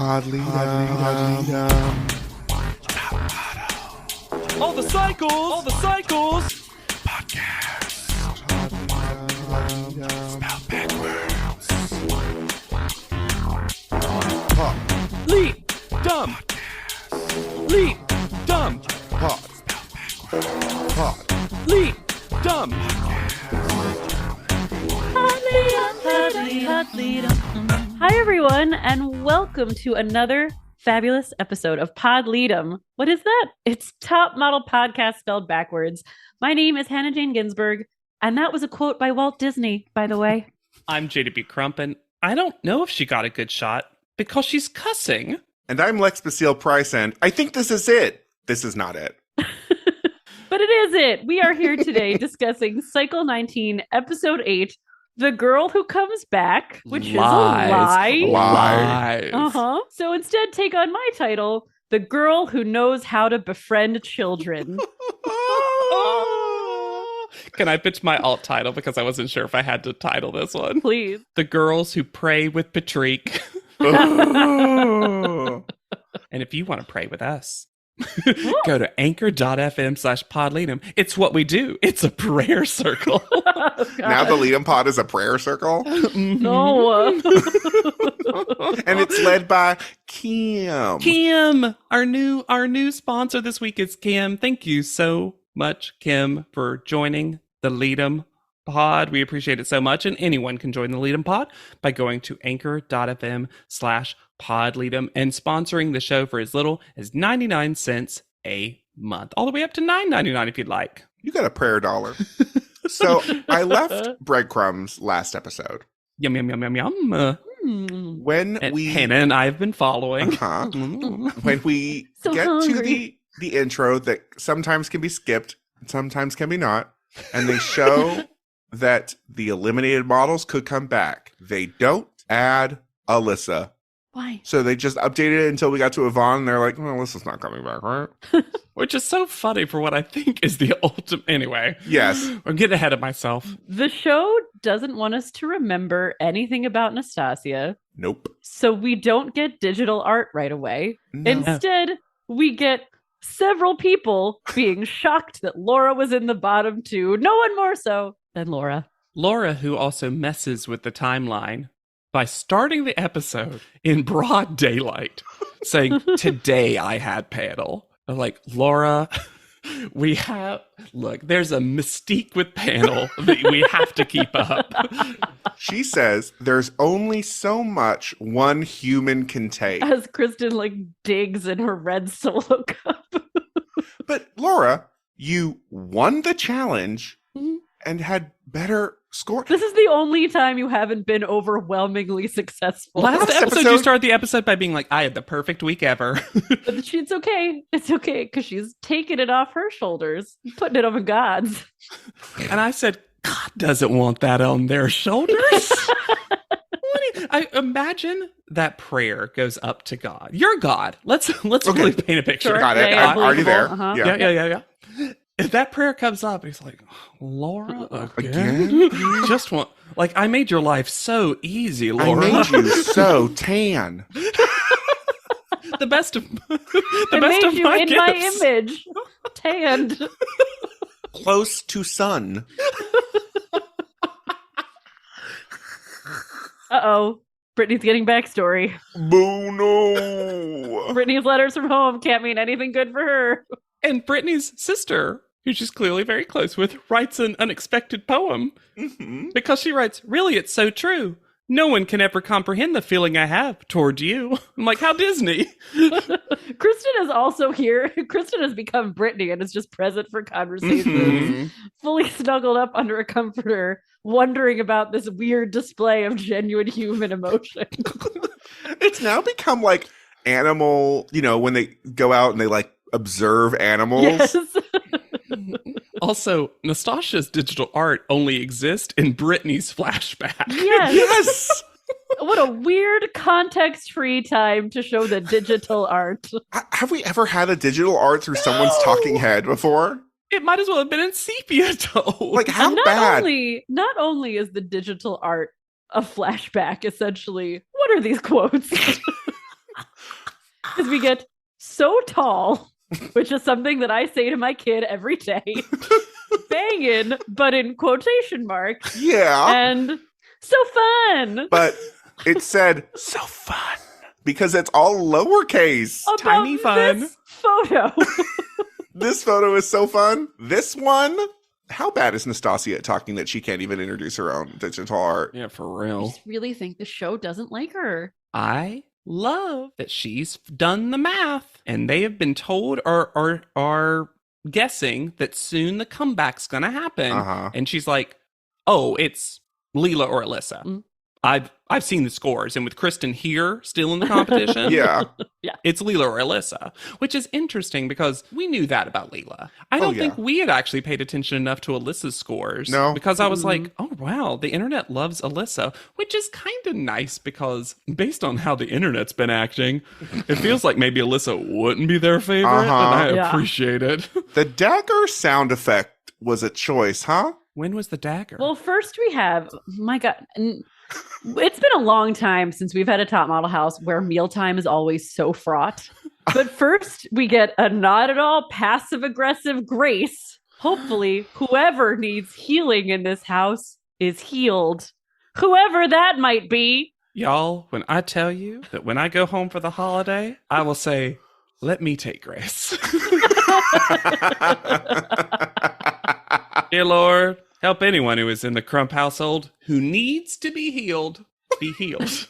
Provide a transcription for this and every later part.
All the cycles. Podcast. Spelled backwards. Leap. Dumb. Leap. Dumb. Leap. Dumb. Hi, everyone, and welcome to another fabulous episode of Pod Lead'em. What is that? It's Top Model Podcast spelled backwards. My name is Hannah Jane Ginsburg, and that was a quote by Walt Disney, by the way. I'm JDB Crump, and I don't know if she got a good shot because she's cussing. And I'm Lex Basile Price, and I think this is it. This is not it. But it is it. We are here today discussing Cycle 19, Episode 8, The Girl Who Comes Back, which is a lie. Lies. So instead, take on my title, The Girl Who Knows How to Befriend Children. Can I pitch my alt title because I wasn't sure if I had to title this one? Please. The Girls Who Pray with Patrick. Oh. And if you want to pray with us, go to anchor.fm/podleadem. It's what we do. It's a prayer circle. Oh, Now the Lead'em Pod is a prayer circle, No. and it's led by Kim. Kim, our new sponsor this week is Kim. Thank you so much, Kim, for joining the Lead'em Pod. We appreciate it so much. And anyone can join the Lead'em Pod by going to anchor.fm/podleadem and sponsoring the show for as little as 99 cents a month, all the way up to $9.99 if you'd like. You got a prayer dollar. So I left breadcrumbs last episode. Yum, yum, yum, yum, yum. When And we Hannah and I have been following. when we So get hungry. to the intro that sometimes can be skipped, sometimes can be not, and they show that the eliminated models could come back. They don't add Alyssa. Why? So they just updated it until we got to Yvonne, and they're like, well, Alyssa's not coming back, right? Which is so funny for what I think is the ultimate. Anyway, Yes. I'm getting ahead of myself. The show doesn't want us to remember anything about Nastasia, Nope. so we don't get digital art right away. No. Instead, we get several people being shocked that Laura was in the bottom two. No one more so than Laura. Laura, who also messes with the timeline by starting the episode in broad daylight, saying, today I had panel. I'm like, Laura, there's a mystique with panel that we have to keep up. She says there's only so much one human can take. As Kristen digs in her red solo cup. But Laura, you won the challenge Mhm. and had better score. This is the only time you haven't been overwhelmingly successful. Last Last episode, episode- you started the episode by being like, I had the perfect week ever. But it's okay. It's okay because she's taking it off her shoulders, putting it on God's. And I said, God doesn't want that on their shoulders. I imagine that prayer goes up to God. You're God. Let's really paint a picture. Sure. Got it. Yeah, I'm already there. believable. Yeah. Yeah. If that prayer comes up, he's like, Laura, Again? just want, I made your life so easy, I Laura. made you so tan. the best of I best made of you my in gifts. my image, tanned. Close to sun. Uh-oh. Brittany's getting backstory. Boo, no. Brittany's letters from home can't mean anything good for her. And Brittany's sister, who she's clearly very close with, writes an unexpected poem Mhm. because she writes, really, it's so true. No one can ever comprehend the feeling I have toward you. I'm like, how Disney? Kristen is also here. Kristen has become Brittany and is just present for conversations, Mhm. fully snuggled up under a comforter, wondering about this weird display of genuine human emotion. It's now become like animal, when they go out and they observe animals. Yes. Also, Nastasia's digital art only exists in Brittany's flashback. Yes. Yes. What a weird context-free time to show the digital art. Have we ever had a digital art through someone's talking head before? It might as well have been in sepia tone. How And bad? not only is the digital art a flashback, essentially, what are these quotes? Because we get so tall, which is something that I say to my kid every day. Bangin', but in quotation marks. Yeah. And so fun. But it said so fun because it's all lowercase. About Tiny fun. This photo. This photo is so fun. This one, how bad is Nastasia at talking that she can't even introduce her own digital art? Yeah, for I real. just really think the show doesn't like her. I love that she's done the math and they have been told or are guessing that soon the comeback's gonna happen. Uh-huh. And she's like, oh, it's Leela or Alyssa. Mm. I've seen the scores, and with Kristen here still in the competition, Yeah. it's Leela or Alyssa, which is interesting because we knew that about Leela. I don't think we had actually paid attention enough to Alyssa's scores. No. Because I was like, oh, wow, the internet loves Alyssa, which is kind of nice because based on how the internet's been acting, it feels like maybe Alyssa wouldn't be their favorite, and I Yeah. appreciate it. The dagger sound effect was a choice, huh? When was the dagger? Well, first we have, my God, it's been a long time since we've had a top model house where mealtime is always so fraught. But first we get a not at all passive aggressive Grace. Hopefully, whoever needs healing in this house is healed. Whoever that might be. Y'all, when I tell you that when I go home for the holiday, I will say, let me take Grace. Dear Lord, help anyone who is in the Crump household who needs to be healed, be healed.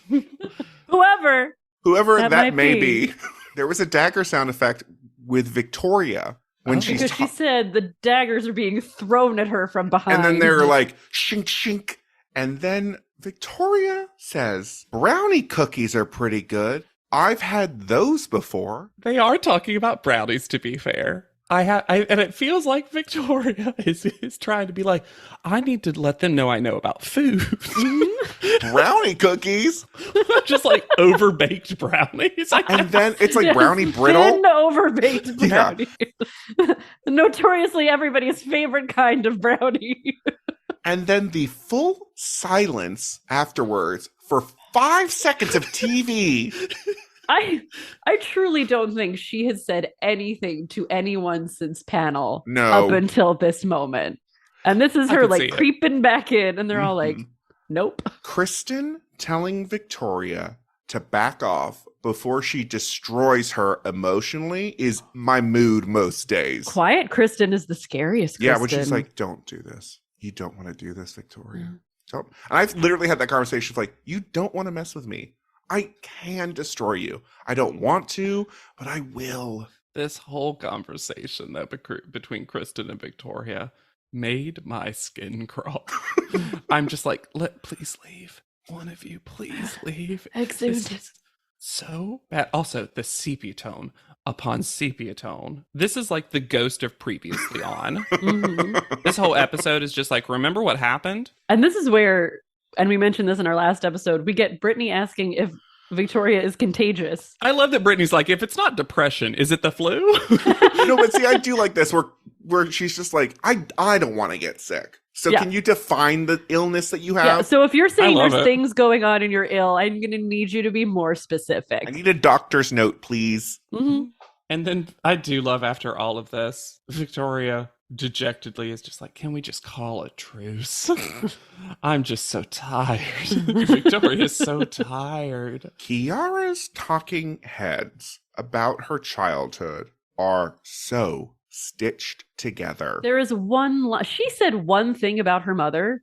Whoever. Whoever That that might may be. be. There was a dagger sound effect with Victoria when Oh. she's Because she said the daggers are being thrown at her from behind. and then they're like shink shink. And then Victoria says, brownie cookies are pretty good. I've had those before. They are talking about brownies, to be fair. And it feels like Victoria is trying to be like, I need to let them know I know about food. Brownie cookies. Just like overbaked brownies. And then it's like Yes, brownie brittle. thin, overbaked Yeah. brownie. Notoriously everybody's favorite kind of brownie. And then the full silence afterwards for 5 seconds of TV. I truly don't think she has said anything to anyone since panel No. up until this moment. And this is I her could see like it. creeping back in, and they're all like, Mhm. nope. Kristen telling Victoria to back off before she destroys her emotionally is my mood most days. Quiet Kristen is the scariest Kristen. Yeah, when she's like, don't do this. You don't want to do this, Victoria. Don't. And I've literally had that conversation of like, you don't want to mess with me. I can destroy you. I don't want to, but I will. This whole conversation that between Kristen and Victoria made my skin crawl. I'm just like, please leave. One of you, please leave. Exude. This is so bad. Also, the sepia tone upon sepia tone. This is like the ghost of previously on. Mhm. This whole episode is just like, remember what happened? And this is where, and we mentioned this in our last episode, we get Brittany asking if Victoria is contagious. I love that Brittany's like, if it's not depression, is it the flu? No, but see, I do like this where she's just like, I don't want to get sick. So Yeah. can you define the illness that you have? Yeah, so if you're saying love there's it. things going on and you're ill, I'm going to need you to be more specific. I need a doctor's note, please. Mhm. And then I do love after all of this, Victoria dejectedly is just like, can we just call a truce? I'm just so tired. Victoria's so tired. Kiara's talking heads about her childhood are so stitched together. There is she said one thing about her mother,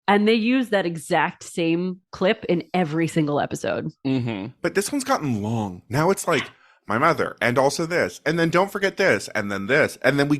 and they use that exact same clip in every single episode. Mm-hmm. But this one's gotten long. Now it's like my mother, and also this, and then don't forget this, and then this, and then we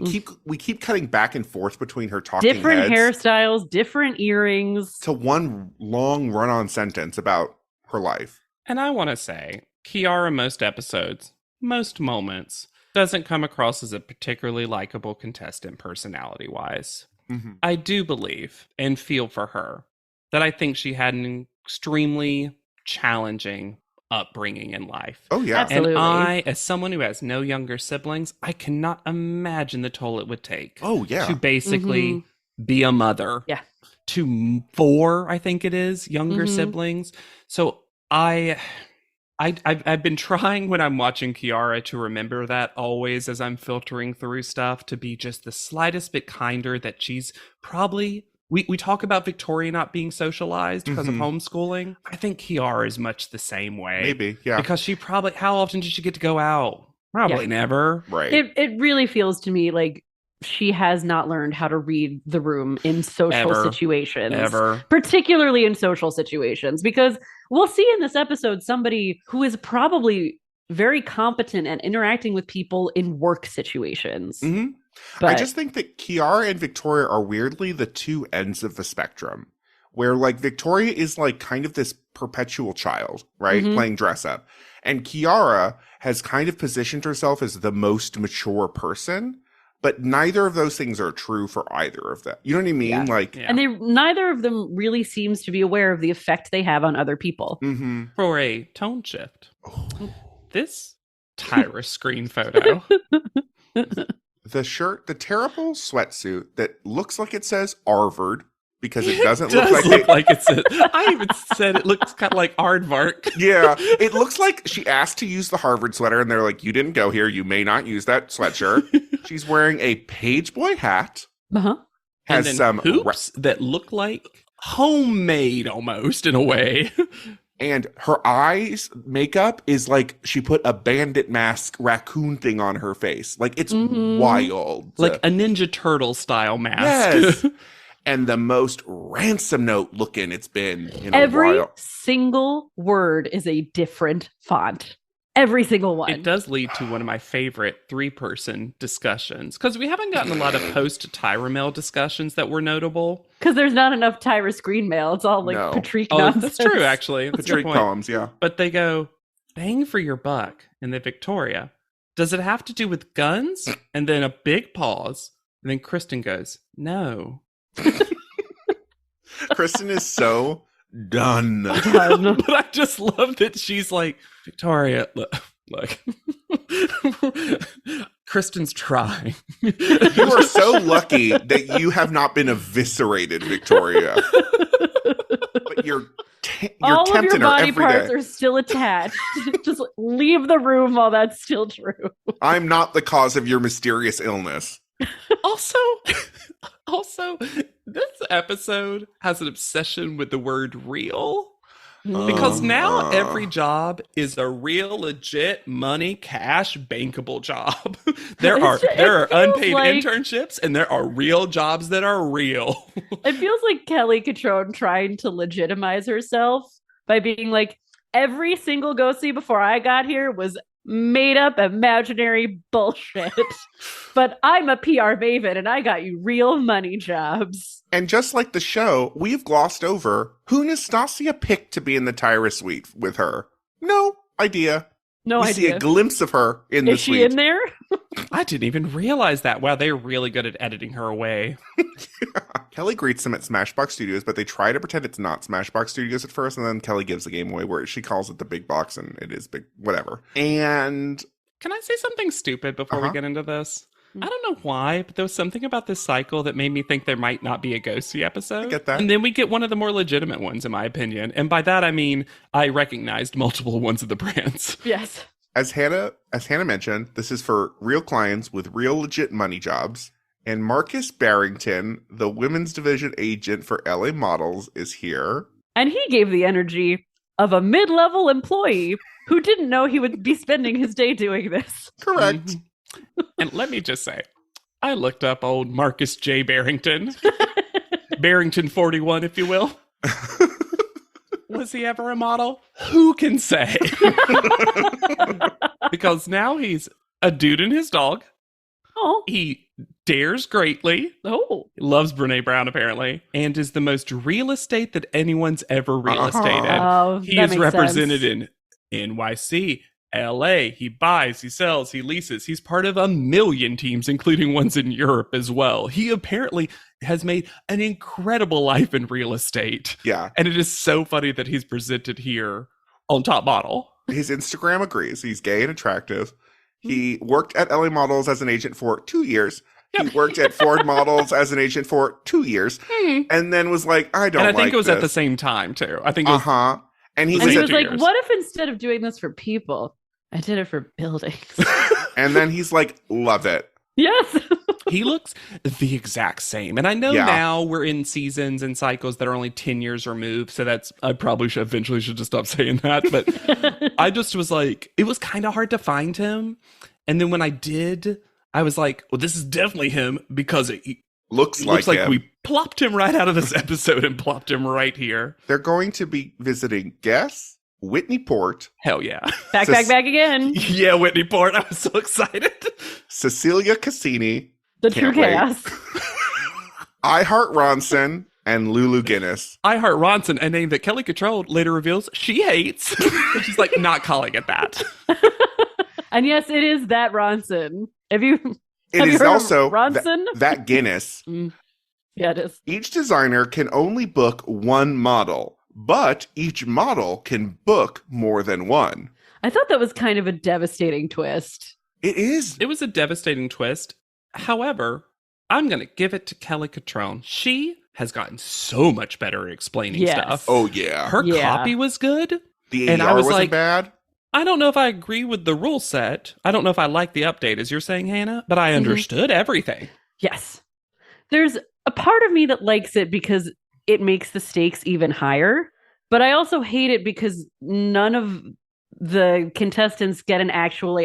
keep cutting back and forth between her talking Different heads hairstyles, different earrings. to one long run-on sentence about her life. And I want to say, Kiara, most episodes, most moments, doesn't come across as a particularly likable contestant personality-wise. Mm-hmm. I do believe and feel for her that I think she had an extremely challenging upbringing in life. Oh yeah, Absolutely. And I, as someone who has no younger siblings, I cannot imagine the toll it would take oh yeah. to basically be a mother. Yeah. To 4, I think it is, younger Mhm. siblings. So I I've been trying when I'm watching Kiara to remember that always as I'm filtering through stuff to be just the slightest bit kinder that she's probably we talk about Victoria not being socialized because of homeschooling. I think Kiara is much the same way. Maybe, yeah. Because she probably how often did she get to go out? Probably never. Right. It really feels to me like she has not learned how to read the room in social situations. Ever. Particularly in social situations. Because we'll see in this episode somebody who is probably very competent at interacting with people in work situations. Mm-hmm. But I just think that Kiara and Victoria are weirdly the two ends of the spectrum. Where, like, Victoria is, like, kind of this perpetual child, right? Playing dress up. And Kiara has kind of positioned herself as the most mature person. But neither of those things are true for either of them. You know what I mean? Yeah. Like, and neither of them really seems to be aware of the effect they have on other people. For a tone shift, this Tyra screen photo. The shirt, the terrible sweatsuit that looks like it says Harvard because it doesn't look like it says. I even said it looks kind of like aardvark. Yeah, it looks like she asked to use the Harvard sweater, and they're like, "You didn't go here. You may not use that sweatshirt." She's wearing a pageboy hat. Has some hoops that look like homemade almost in a way. And her eyes makeup is like she put a bandit mask raccoon thing on her face. Like, it's wild. Like a Ninja Turtle style mask. Yes. And the most ransom note looking it's been in Every a while. single word is a different font. Every single one. It does lead to one of my favorite 3-person discussions. Because we haven't gotten a lot of post-Tyra mail discussions that were notable. Because there's not enough Tyra screen mail. It's all like Patrick nonsense. That's true, actually. That's Patrick poems, yeah. But they go, bang for your buck. And then Victoria, does it have to do with guns? And then a big pause. And then Kristen goes, no. Kristen is so done. But I just love that she's like, Victoria, look. Kristen's trying. You are so lucky that you have not been eviscerated, Victoria. But you're all tempting of your body her every parts day. are still attached. Just leave the room while that's still true. I'm not the cause of your mysterious illness. Also, this episode has an obsession with the word real. Because now every job is a real, legit, money, cash, bankable job. There are unpaid internships, and there are real jobs that are real. It feels like Kelly Catrone trying to legitimize herself by being like, every single go-see before I got here was made up imaginary bullshit. But I'm a PR maven, and I got you real money jobs. And just like the show, we've glossed over who Nastasia picked to be in the Tyra suite with her. No idea. No we idea. see a glimpse of her in the suite. Is she in there? I didn't even realize that. Wow, they're really good at editing her away. Kelly greets them at Smashbox Studios, but they try to pretend it's not Smashbox Studios at first, and then Kelly gives the game away where she calls it the big box, and it is big, whatever. And can I say something stupid before we get into this? I don't know why, but there was something about this cycle that made me think there might not be a Ghosty episode. I get that. And then we get one of the more legitimate ones, in my opinion. And by that, I mean, I recognized multiple ones of the brands. Yes. As Hannah mentioned, this is for real clients with real legit money jobs. And Marcus Barrington, the women's division agent for LA Models, is here. And he gave the energy of a mid-level employee who didn't know he would be spending his day doing this. Correct. And let me just say, I looked up old Marcus J. Barrington. Barrington 41, if you will. Was he ever a model? Who can say? Because now he's a dude and his dog. Oh. He dares greatly. Oh. Loves Brene Brown, apparently. And is the most real estate that anyone's ever real estated. Oh, he is represented in NYC, LA. He buys, he sells, he leases. He's part of a million teams, including ones in Europe as well. He apparently has made an incredible life in real estate. Yeah. And it is so funny that he's presented here on Top Model. His Instagram agrees. He's gay and attractive. He worked at LA Models as an agent for 2 years. He worked at Ford Models as an agent for 2 years. And then was like, I don't like this. And I think it was at the same time, too. I think it was... And he And he said, was 2 like, years. what if instead of doing this for people, I did it for buildings? and then he's like, love it. Yes. He looks the exact same. And I know Yeah. now we're in seasons and cycles that are only 10 years removed. So I probably should eventually just stop saying that. But I just was like, it was kind of hard to find him. And then when I did, I was like, well, this is definitely him because it Looks looks like like him. we plopped him right out of this episode and plopped him right here. They're going to be visiting Guess, Whitney Port, Hell yeah. back again. Yeah, Whitney Port. I was so excited. Cecilia Cassini, The true Can't wait. chaos. I Heart Ronson, and Lulu Guinness. I Heart Ronson, a name that Kelly Control later reveals she hates. She's like, not calling it that. And yes, it is that Ronson. Have you It Have you is heard of also Ronson? that Guinness. Yeah, it is. Each designer can only book one model, but each model can book more than one. I thought that was kind of a devastating twist. It is. It was a devastating twist. However, I'm going to give it to Kelly Catrone. She has gotten so much better at explaining Yes. stuff. Oh, yeah. Her Yeah. copy was good. The and I ADR was wasn't like- bad. I don't know if I agree with the rule set. I don't know if I like the update, as you're saying, Hannah, but I Mhm. understood everything. Yes. There's a part of me that likes it because it makes the stakes even higher, but I also hate it because none of the contestants get an actual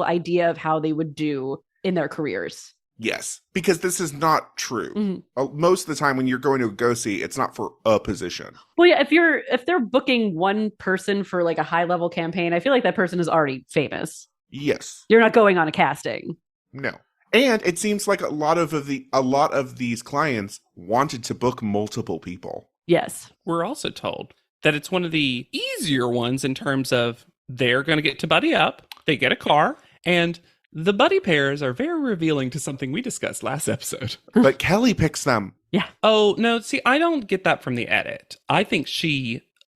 idea of how they would do in their careers. Yes, because this is not true. Mhm. Most of the time when you're going to a go-see, it's not for a position. Well, yeah, if they're booking one person for like a high level campaign, I feel like that person is already famous. Yes. You're not going on a casting. No. And it seems like a lot of these clients wanted to book multiple people. Yes. We're also told that it's one of the easier ones in terms of they're going to get to buddy up, they get a car, and the buddy pairs are very revealing to something we discussed last episode. But Kelly picks them. Oh, no, see, I don't get that from the edit. I think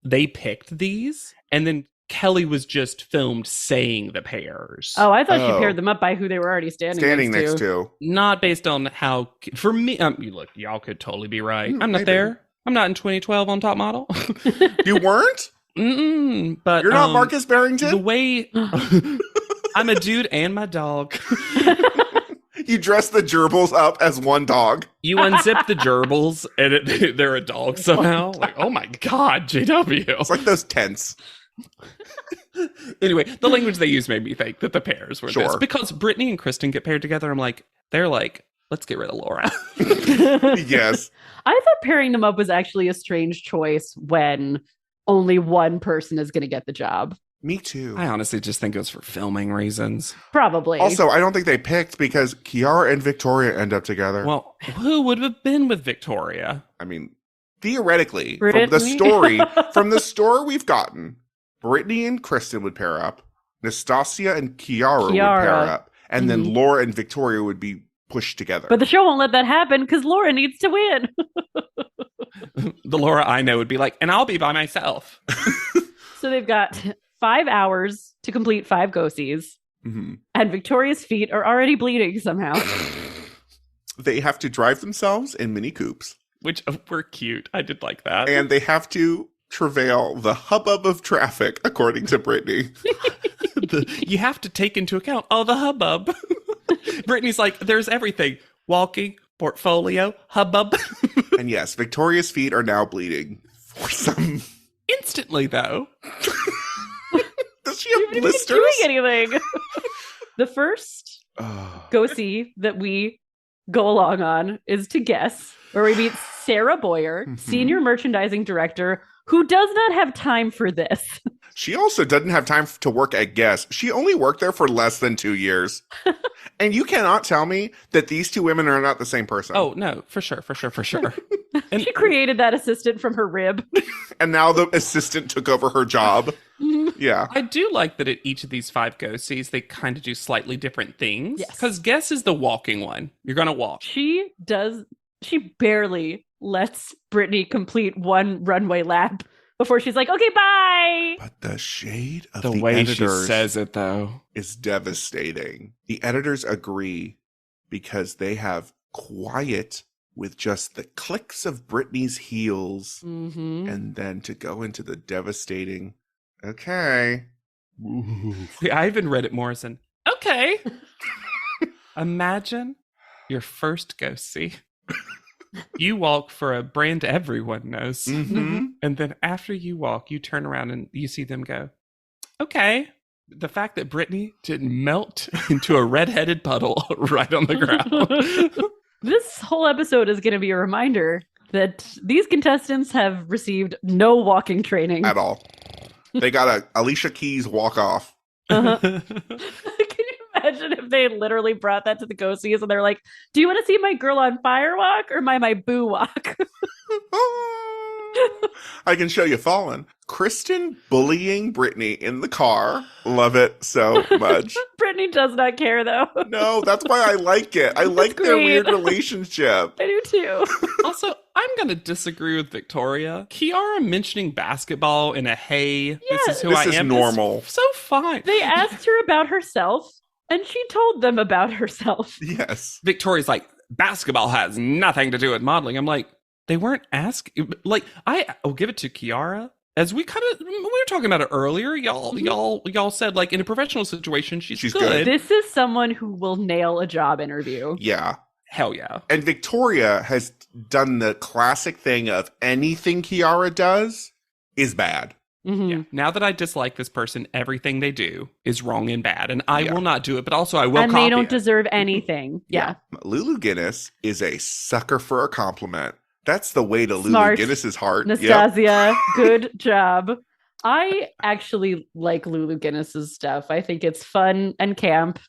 they picked these, and then Kelly was just filmed saying the pairs. Oh, I thought Oh. she paired them up by who they were already standing Next to. Not based on how, for me, look, y'all could totally be right. I'm not Maybe. there. I'm not in 2012 on Top Model. You weren't? But You're not Marcus Barrington? The way I'm a dude and my dog. You dress the gerbils up as one dog. You unzip the gerbils and they're a dog somehow. Like, oh my god, JW. It's like those tents. Anyway, the language they used made me think that the pairs were this. Sure. Because Brittany and Kristen get paired together. They're like, let's get rid of Laura. Yes. I thought pairing them up was actually a strange choice when only one person is going to get the job. Me too. I honestly just think it was for filming reasons. Probably. Also, I don't think they picked because Kiara and Victoria end up together. Well, who would have been with Victoria? I mean, theoretically, Brittany? from the story we've gotten, Brittany and Kristen would pair up, Nastasia and Kiara would pair up, and then Mhm. Laura and Victoria would be pushed together. But the show won't let that happen because Laura needs to win. The Laura I know would be like, and I'll be by myself. So they've got 5 hours to complete 5 go-sees, Mhm. and Victoria's feet are already bleeding somehow. They have to drive themselves in Mini Coupes, Which were cute. I did like that. and they have to travail the hubbub of traffic, according to Brittany. You have to take into account all the hubbub. Brittany's like, there's everything. Walking, portfolio, hubbub. And yes, Victoria's feet are now bleeding for some. Instantly, though. Does she You have haven't even blisters? doing anything. The first Oh. go-see that we go along on is to Guess, where we meet Sarah Boyer, Mhm. senior merchandising director, who does not have time for this. She also doesn't have time to work at Guess. She only worked there for less than 2 years. And you cannot tell me that these two women are not the same person. Oh, no, for sure. And She created that assistant from her rib. And now the assistant took over her job. Yeah. I do like that at each of these 5 go-sees, they kind of do slightly different things. Yes. Because Guess is the walking one. You're going to walk. She barely lets Brittany complete one runway lap before she's like, okay, bye. But the shade of The the, way she editors says it, though. is devastating. The editors agree because they have quiet with just the clicks of Brittany's heels, Mm-hmm. and then to go into the devastating, okay. The Ivan Reddit Morrison. Okay. Imagine your first ghost see. You walk for a brand everyone knows. Mm-hmm. And then after you walk, you turn around and you see them go, okay. The fact that Brittany didn't melt into a red-headed puddle right on the ground. This whole episode is going to be a reminder that these contestants have received no walking training. At all. They got a Alicia Keys walk off. Uh-huh. Can you imagine if they literally brought that to the ghosties and they're like, do you want to see my girl on fire walk or my boo walk? I can show you fallen. Kristen bullying Brittany in the car. Love it so much. Brittany does not care though. No, that's why I like it. I like their great. weird relationship. I do too. Also, I'm going to disagree with Victoria. Kiara mentioning basketball in a hey, this is who This I is am. normal. So fine. They asked her about herself and she told them about herself. Yes. Victoria's like, basketball has nothing to do with modeling. I'm like, they weren't asking. Like, I'll give it to Kiara. As we were talking about it earlier, y'all said like in a professional situation, she's good. This is someone who will nail a job interview. Yeah. Hell yeah. And Victoria has done the classic thing of anything Kiara does is bad. Mm-hmm. Yeah. Now that I dislike this person, everything they do is wrong and bad, and I will not do it. But also, I will. And copy they don't it. deserve anything. Yeah. Lulu Guinness is a sucker for a compliment. That's the way to Smart. Lulu Guinness's heart. Nastasia, good job. I actually like Lulu Guinness's stuff. I think it's fun and camp.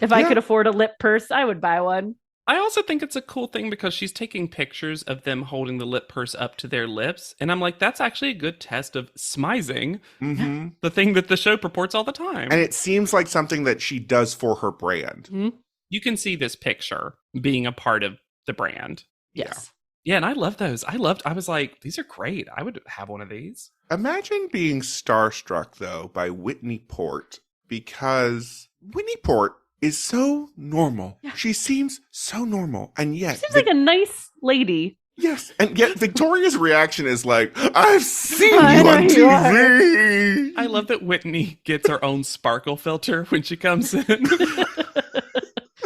If I could afford a lip purse, I would buy one. I also think it's a cool thing because she's taking pictures of them holding the lip purse up to their lips. And I'm like, that's actually a good test of smizing, Mm-hmm. the thing that the show purports all the time. And it seems like something that she does for her brand. Mm-hmm. You can see this picture being a part of the brand. Yes. Yeah, and I love those. I was like, these are great. I would have one of these. Imagine being starstruck, though, by Whitney Port, because Whitney Port is so normal. Yeah. She seems so normal. And yet... She seems like a nice lady. Yes, and yet Victoria's reaction is like, I've seen you I know on you TV. I love that Whitney gets her own sparkle filter when she comes in.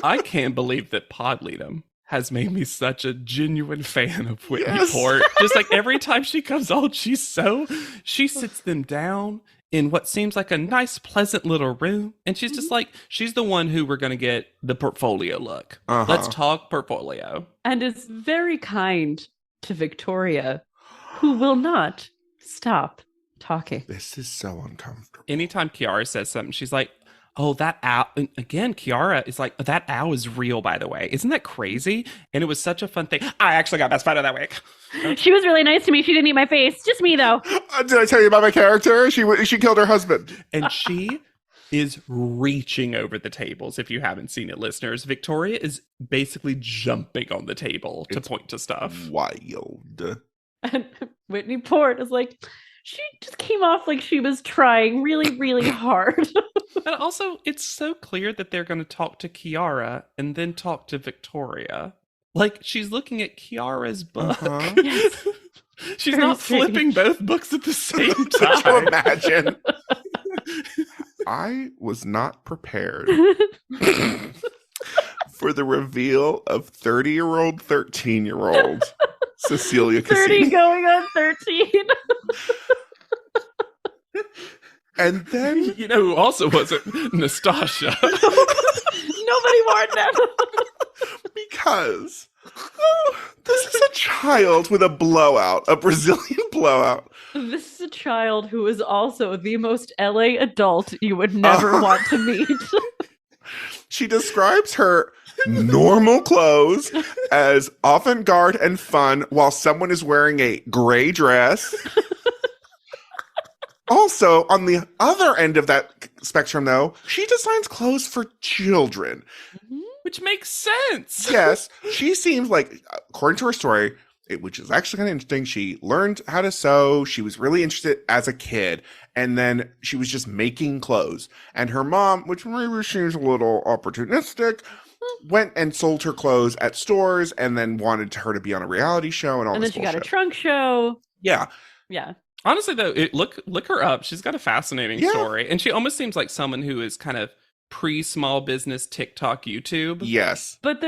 I can't believe that Podleadum has made me such a genuine fan of Whitney Yes. Port. Just like every time she comes on, she sits them down in what seems like a nice, pleasant little room. And she's just like, she's the one who we're going to get the portfolio look. Uh-huh. Let's talk portfolio. And is very kind to Victoria, who will not stop talking. This is so uncomfortable. Anytime Kiara says something, she's like, oh, that owl. And again, Kiara is like, that owl is real, by the way. Isn't that crazy? And it was such a fun thing. I actually got best fight of that week. She was really nice to me. She didn't eat my face. Just me, though. Did I tell you about my character? She killed her husband. And she is reaching over the tables. If you haven't seen it, listeners, Victoria is basically jumping on the table to point to stuff. Wild. And Whitney Port is like, she just came off like she was trying really, really hard. And also, it's so clear that they're going to talk to Kiara and then talk to Victoria. Like, she's looking at Kiara's book. Uh-huh. Yes. She's Very not flipping strange. both books at the same Could you time. imagine? I was not prepared for the reveal of 30-year-old, 13-year-old Cecilia 30 Cassini. going on 13. And then You know who also wasn't? Nastasia. Nobody warned them. because this is a child with a blowout, a Brazilian blowout. This is a child who is also the most LA adult you would never want to meet. She describes her normal clothes as avant-garde and fun while someone is wearing a gray dress. Also, on the other end of that spectrum, though, she designs clothes for children. Which makes sense. Yes, she seems like, according to her story, which is actually kind of interesting, she learned how to sew. She was really interested as a kid. And then she was just making clothes. And her mom, which maybe seems a little opportunistic, went and sold her clothes at stores and then wanted her to be on a reality show and all And this then she got a bullshit. trunk show. Yeah. Yeah. Honestly, though, look her up. She's got a fascinating Yeah. story, and she almost seems like someone who is kind of pre-small business TikTok YouTube. Yes. But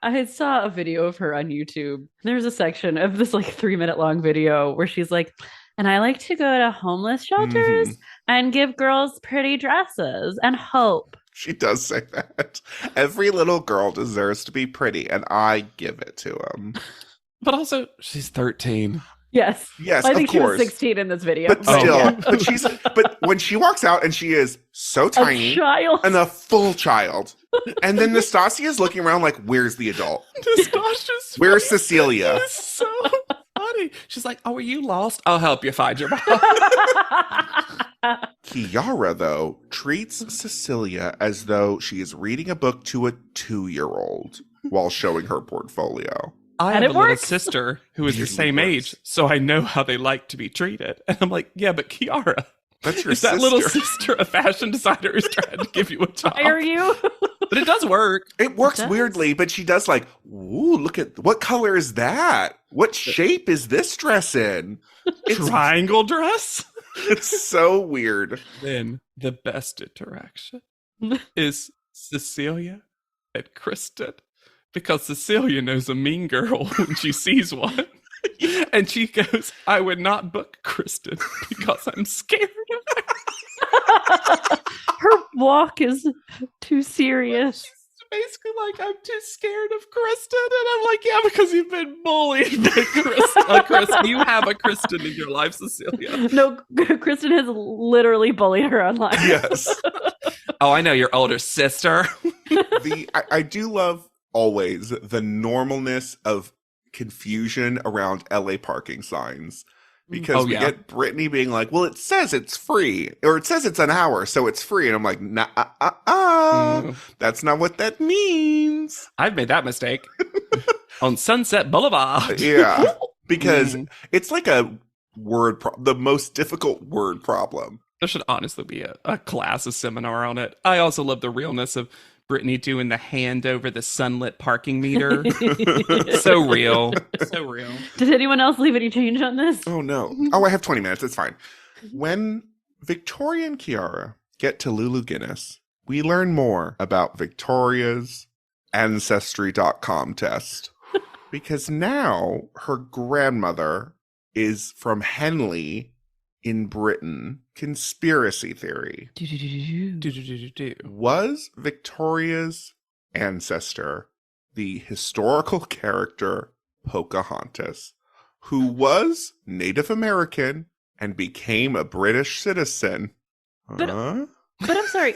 I saw a video of her on YouTube. There's a section of this like 3-minute long video where she's like, and I like to go to homeless shelters Mhm. and give girls pretty dresses and hope. She does say that. Every little girl deserves to be pretty, and I give it to them. But also, she's 13. Yes. Yes, I think of she was course. 16 in this video. But still, yeah. but when she walks out and she is so tiny A child. and a full child, and then Nastasia is looking around like, where's the adult? Nastasia's Where's funny. Cecilia? It's so funny. She's like, "Oh, are you lost? I'll help you find your mom." Kiara, though, treats Cecilia as though she is reading a book to a 2-year-old while showing her portfolio. I And have it a little works. sister who is the Usually same works. age, so I know how they like to be treated. And I'm like, yeah, but Kiara, That's your is sister. that little sister a fashion designer who's trying to give you a job? Why are you? But it does work. It works It does. weirdly, but she does like, ooh, look at what color is that? What shape is this dress in? It's, Triangle dress. it's so weird. Then the best interaction is Cecilia and Kristen, because Cecilia knows a mean girl when she sees one. And she goes, I would not book Kristen because I'm scared of her. Her walk is too serious. She's basically like, I'm too scared of Kristen. And I'm like, yeah, because you've been bullied by Kristen. Kristen. You have a Kristen in your life, Cecilia. No, Kristen has literally bullied her online. Yes. Oh, I know, your older sister. I do love always the normalness of confusion around LA parking signs. Because Oh, we yeah. get Brittany being like, well, it says it's free, or it says it's an hour, so it's free. And I'm like, nah, that's not what that means. I've made that mistake on Sunset Boulevard. Yeah. Because Mm. it's like a the most difficult word problem. There should honestly be a class, a seminar on it. I also love the realness of Brittany doing the hand over the sunlit parking meter. So real. So real. Did anyone else leave any change on this? Oh, no. Oh, I have 20 minutes. It's fine. When Victoria and Kiara get to Lulu Guinness, we learn more about Victoria's Ancestry.com test. Because now her grandmother is from Henley in Britain. Conspiracy theory. Do-do-do-do-do. Was Victoria's ancestor the historical character Pocahontas, who was Native American and became a British citizen? But- Huh? But I'm sorry.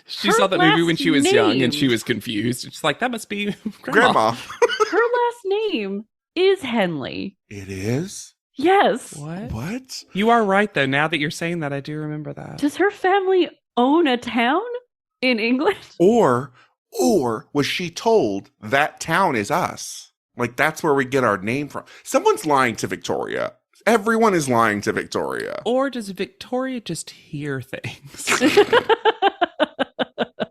She Her saw that movie when last she was young and name- she was confused. She's like, that must be Grandma. Her last name is Henley. It is? Yes. What? What? You are right, though. Now that you're saying that, I do remember that. Does her family own a town in England? Or was she told that town is us? Like, that's where we get our name from. Someone's lying to Victoria. Everyone is lying to Victoria. Or does Victoria just hear things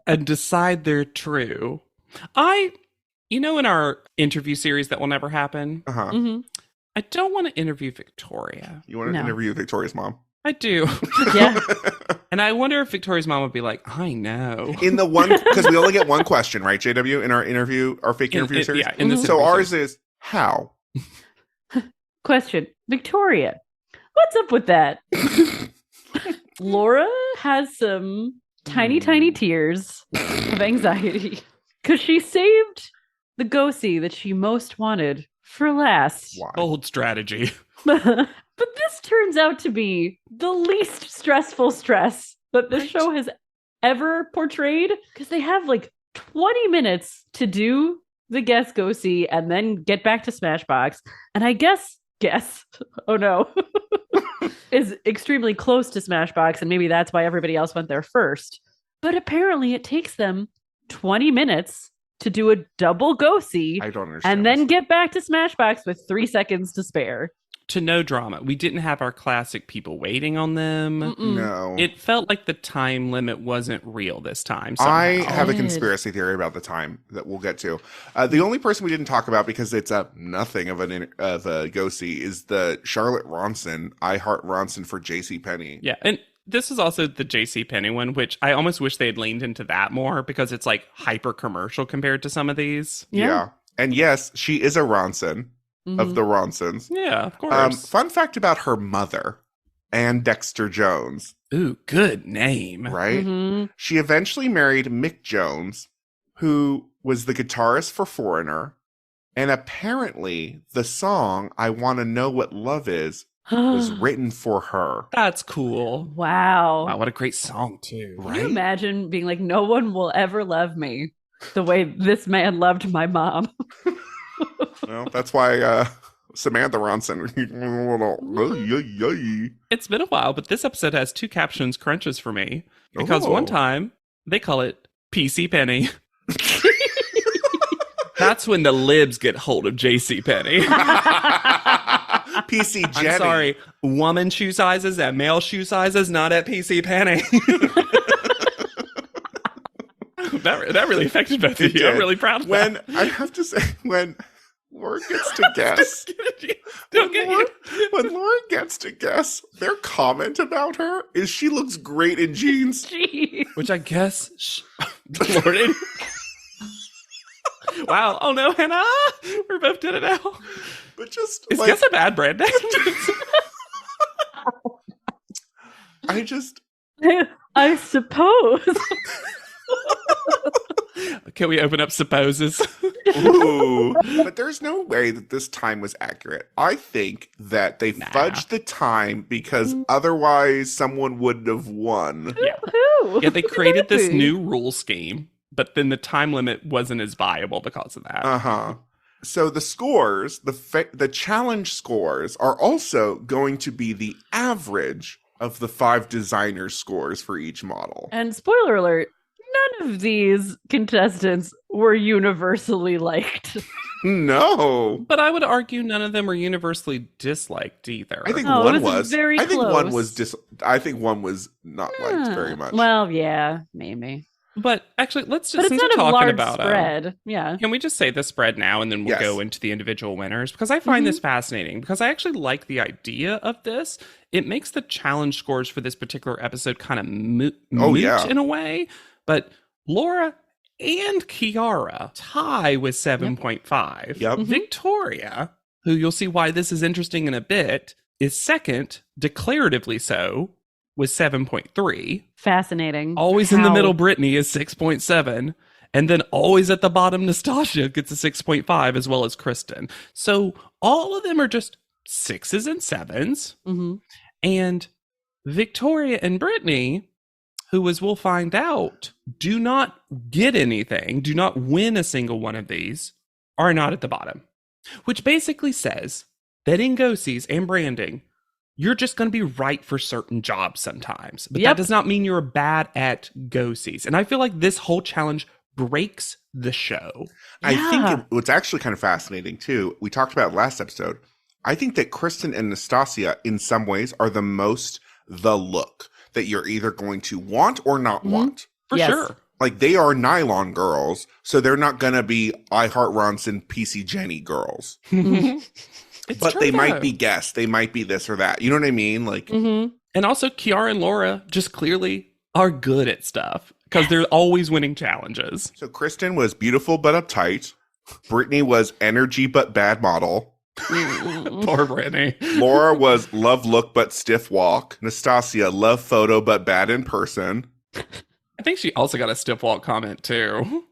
and decide they're true? In our interview series that will never happen, Uh-huh. Mhm. I don't want to interview Victoria. You want to No. interview Victoria's mom? I do. Yeah. And I wonder if Victoria's mom would be like, I know. In the one, because we only get one question, right, JW, in our interview, our fake interview series? Yeah, in this So interview ours series. is how? Question. Victoria, what's up with that? Laura has some tiny tears of anxiety because she saved the go-see that she most wanted for last. Why? Bold strategy. But this turns out to be the least stressful stress that this show has ever portrayed because they have like 20 minutes to do the guess go see and then get back to Smashbox. And I guess, oh no, is extremely close to Smashbox. And maybe that's why everybody else went there first. But apparently it takes them 20 minutes to do a double go see I don't understand. and then this. get back to Smashbox with 3 seconds to spare. to no drama. We didn't have our classic people waiting on them. Mm-mm. No. It felt like the time limit wasn't real this time. I Somehow. have a Good. conspiracy theory about the time that we'll get to. The only person we didn't talk about because it's nothing of a go-see is the Charlotte Ronson, I Heart Ronson for JCPenney. Yeah, and this is also the J.C. Penney one, which I almost wish they had leaned into that more because it's like hyper commercial compared to some of these. Yeah. And yes, she is a Ronson of the Ronsons. Yeah, of course. Fun fact about her mother, Ann Dexter Jones, Ooh, good name. right? Mm-hmm. She eventually married Mick Jones, who was the guitarist for Foreigner. And apparently the song I Want to Know What Love Is was written for her. That's cool. Wow. Wow, what a great song, too. Can you imagine being like, no one will ever love me the way this man loved my mom? Well, that's why Samantha Ronson. It's been a while, but this episode has 2 captions crunches for me. Because one Oh. time, they call it PC Penny. That's when the libs get hold of JC Penny. PC Jenny. I'm sorry, woman shoe sizes and male shoe sizes, not at PC Penny. that really affected both of It you. I'm did. really proud of When that. I have to say, when Laura gets to guess, Don't get you. when Laura gets to guess, their comment about her is she looks great in jeans. Jeez. Which I guess, Lord, wow. Oh no, Hannah, we're both did it now. But just Is like, guess a bad brand name? I just I suppose. Can we open up supposes? ooh. But there's no way that this time was accurate. I think that they Nah. fudged the time because otherwise someone wouldn't have won. Yeah. Who? Yeah, they created this Maybe. new rule scheme, but then the time limit wasn't as viable because of that. Uh-huh. So the scores, the challenge scores are also going to be the average of the 5 designer scores for each model. And spoiler alert, none of these contestants were universally liked. No. But I would argue none of them were universally disliked either. I think Oh, it one was was. very I think one close. was I think one was not liked very much. Well, yeah, maybe. But actually, let's just But it's since not we're a talking large about spread. Yeah. can we just say the spread now and then we'll Yes. go into the individual winners? Because I find this fascinating because I actually like the idea of this. It makes the challenge scores for this particular episode kind of moot yeah. in a way. But Laura and Kiara tie with 7.5. Yep. Mhm. Victoria, who you'll see why this is interesting in a bit, is second, declaratively so, with 7.3. Fascinating. Always in the How? middle, Brittany is 6.7. And then always at the bottom, Nastasia gets a 6.5, as well as Kristen. So all of them are just 6s and 7s. Mhm. And Victoria and Brittany, who, as we'll find out, do not get anything, do not win a single one of these, are not at the bottom. Which basically says that in GOSES and branding, you're just going to be right for certain jobs sometimes. But Yep. that does not mean you're bad at GOSES. And I feel like this whole challenge breaks the show. I Yeah. think what's actually kind of fascinating too, we talked about it last episode. I think that Kristen and Nastasia in some ways are the most the look that you're either going to want or not want. For Yes. sure. Like they are nylon girls, so they're not going to be I Heart Ronson PC Jenny girls. It's But true, they though. might be guests. They might be this or that. You know what I mean? Like, Mhm. And also, Kiara and Laura just clearly are good at stuff because they're always winning challenges. so Kristen was beautiful but uptight. Brittany was energy but bad model. Poor Brittany. Laura was love look but stiff walk. Nastasia, love photo but bad in person. I think she also got a stiff walk comment too.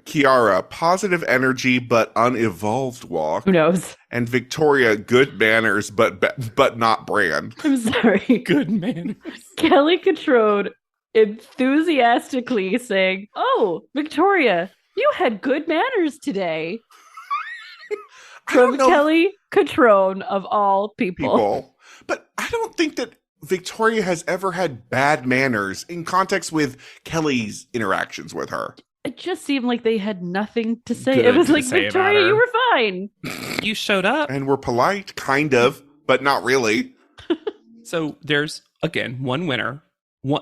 Kiara, positive energy but unevolved walk. Who knows? And Victoria, good manners but not brand. I'm sorry. Good man. Kelly Catrone enthusiastically saying, "Oh, Victoria, you had good manners today." I don't From know Kelly Catrone of all people. but I don't think that Victoria has ever had bad manners in context with Kelly's interactions with her. It just seemed like they had nothing to say. Good it was to like, say about Victoria, her. you were fine. You showed up. And we're polite, kind of, but not really. So there's, again, one winner.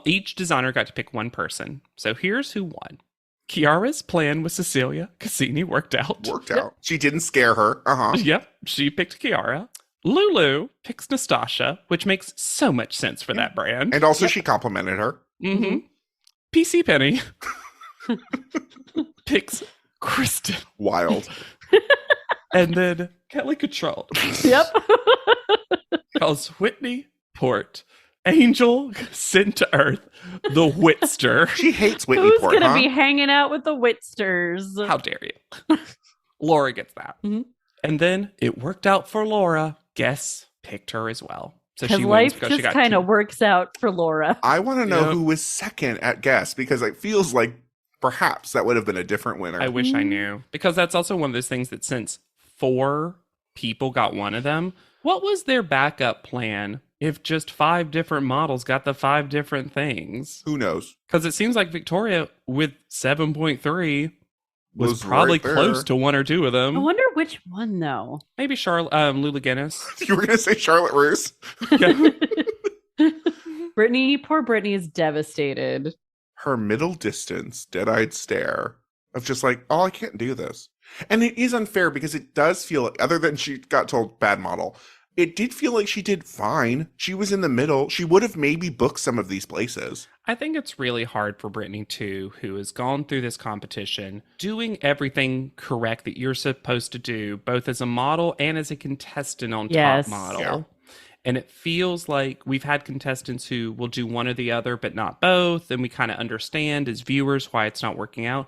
Each designer got to pick one person. So here's who won. Kiara's plan with Cecilia Cassini worked out. She didn't scare her. Yep, she picked Kiara. Lulu picks Nastasia, which makes so much sense for that brand. And also she complimented her. Mm-hmm. PC Penny picks Kristen. Wild. And then Kelly Control. Yep. Calls Whitney Port Angel sent to Earth, the Whitster. She hates Whitney Who's Port, gonna be hanging out with the Whitsters? How dare you? Laura gets that. Mm-hmm. And then it worked out for Laura. Guess picked her as well. So Because she wins life because she just got kind of 2. works out for Laura. I want to know Yep. who was second at guess, because it feels like perhaps that would have been a different winner. I wish I knew. Because that's also one of those things that since 4 people got one of them, what was their backup plan if just 5 different models got the 5 different things? Who knows? Because it seems like Victoria with 7.3 was Was probably right there. close to 1 or 2 of them. I wonder which one though. Maybe Lula Guinness. You were going to say Charlotte Roos? Yeah. Poor Brittany is devastated. Her middle distance, dead-eyed stare of just like, oh, I can't do this. And it is unfair because it does feel, other than she got told bad model, it did feel like she did fine. She was in the middle. She would have maybe booked some of these places. I think it's really hard for Brittany, too, who has gone through this competition, doing everything correct that you're supposed to do, both as a model and as a contestant on Yes. Top Model. Yeah. And it feels like we've had contestants who will do one or the other, but not both. And we kind of understand as viewers why it's not working out.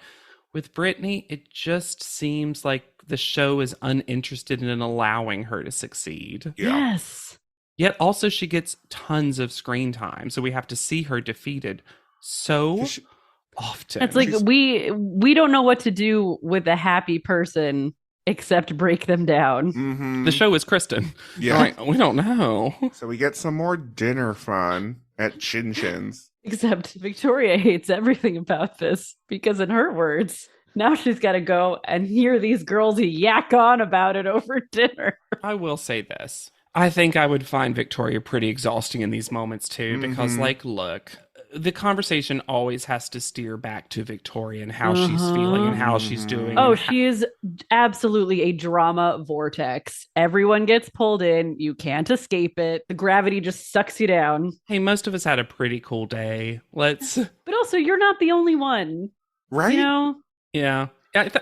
With Brittany, it just seems like the show is uninterested in allowing her to succeed. Yeah. Yes. Yet also she gets tons of screen time, so we have to see her defeated so often. It's like we don't know what to do with a happy person except break them down. Mm-hmm. The show is Kristen. Yeah. Like, we don't know. So we get some more dinner fun at Chin Chin's. Except Victoria hates everything about this because, in her words, now she's got to go and hear these girls yak on about it over dinner. I will say this. I think I would find Victoria pretty exhausting in these moments too, because like, look, the conversation always has to steer back to Victoria and how she's feeling and how she's doing. Oh, and she is absolutely a drama vortex. Everyone gets pulled in. You can't escape it. The gravity just sucks you down. Hey, most of us had a pretty cool day. Let's, But also, you're not the only one. Right? You know? yeah.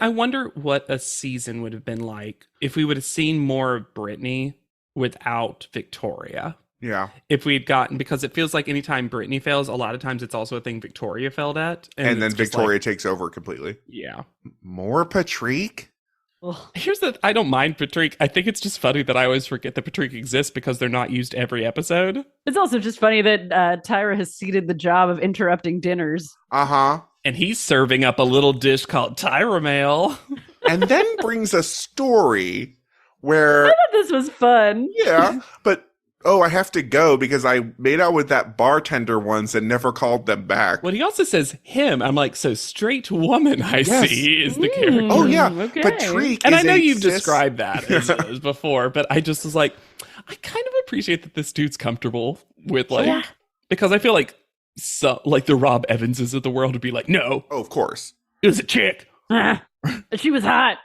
I wonder what a season would have been like if we would have seen more of Brittany without Victoria. Yeah. If we'd gotten, because it feels like anytime Brittany fails, a lot of times it's also a thing Victoria failed at. And then it's just Victoria like, takes over completely. yeah. More Patrick? Ugh. Here's the, I don't mind Patrick. I think it's just funny that I always forget that Patrick exists because they're not used every episode. It's also just funny that Tyra has ceded the job of interrupting dinners. Uh-huh. And he's serving up a little dish called Tyra Mail. And then brings a story I where, thought this was fun. yeah, but, oh, I have to go because I made out with that bartender once and never called them back. Well, he also says him. I'm like, so straight woman, I Yes. see, is the character. Oh, yeah. Okay. Patrick And is I know a you've cis- described that as before, but I just was like, I kind of appreciate that this dude's comfortable with like, Yeah. because I feel like like the Rob Evanses of the world would be like, no, Oh, of course. it was a chick. Ah, she was hot.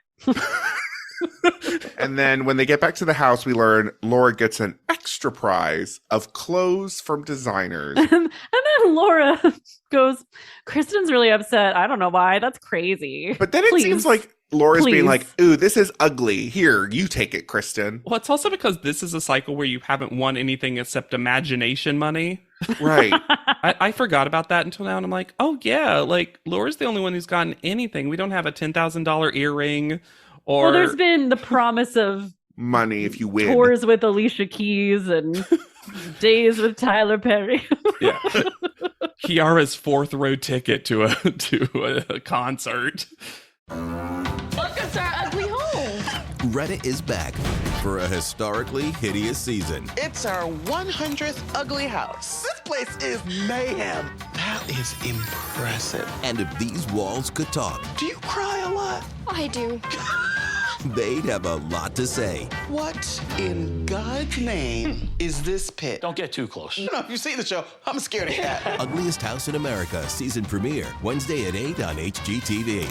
And then when they get back to the house, we learn Laura gets an extra prize of clothes from designers. And then Laura goes, Kristen's really upset. I don't know why. That's crazy. But then it Please. seems like Laura's being Please. like, ooh, this is ugly. Here, you take it, Kristen. Well, it's also because this is a cycle where you haven't won anything except imagination money. Right. I forgot about that until now, and I'm like, oh yeah, like Laura's the only one who's gotten anything. We don't have a $10,000 earring, or Well, there's been the promise of Money if you win. tours with Alicia Keys and days with Tyler Perry. yeah, Kiara's 4th row ticket to a concert. Welcome to our ugly home. Reddit is back for a historically hideous season. It's our 100th ugly house. This place is mayhem. That is impressive. And if these walls could talk, Do you cry a lot? I do. they'd have a lot to say. What in God's name is this pit? Don't get too close. No, if you see the show, I'm a scaredy cat. Ugliest House in America season premiere Wednesday at 8 on HGTV.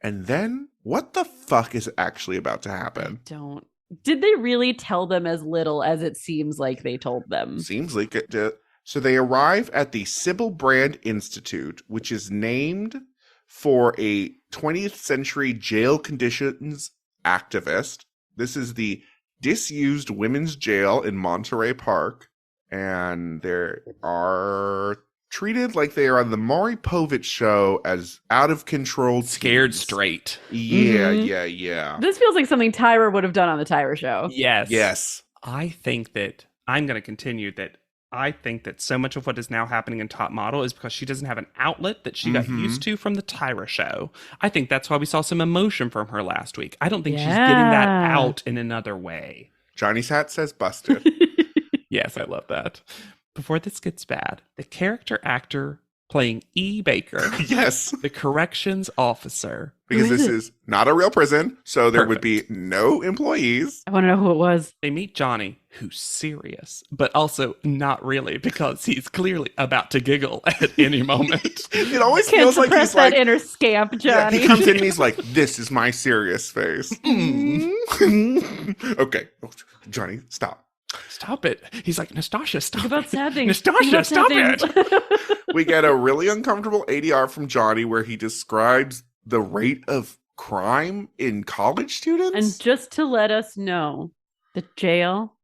And then, what the fuck is actually about to happen? Don't. Did they really tell them as little as it seems like they told them? Seems like it did. So they arrive at the Sybil Brand Institute, which is named for a 20th century jail conditions activist. This is the disused women's jail in Monterey Park. And they are treated like they are on the Maury Povich show as out of control Scared teens. straight. Yeah, Mhm. yeah. This feels like something Tyra would have done on the Tyra show. Yes. Yes. I think that I'm going to continue that. I think that so much of what is now happening in Top Model is because she doesn't have an outlet that she got used to from the Tyra show. I think that's why we saw some emotion from her last week. I don't think she's getting that Yeah. out in another way. Johnny's hat says busted. Yes, I love that. Before this gets bad, the character actor playing E. Baker, Yes. the corrections officer. Because Who is this it? is not a real prison, so there would Perfect. be no employees. I want to know who it was. They meet Johnny, who's serious, but also not really because he's clearly about to giggle at any moment. It always Can't feels like suppress he's that like, inner scamp, yeah, Johnny. he comes in and he's like, this is my serious face. Okay, Johnny, stop. Stop it. He's like, Nastasha, stop Think about it. sad things. Think Nastasha, about sad stop it. things. We get a really uncomfortable ADR from Johnny where he describes the rate of crime in college students. And just to let us know, the jail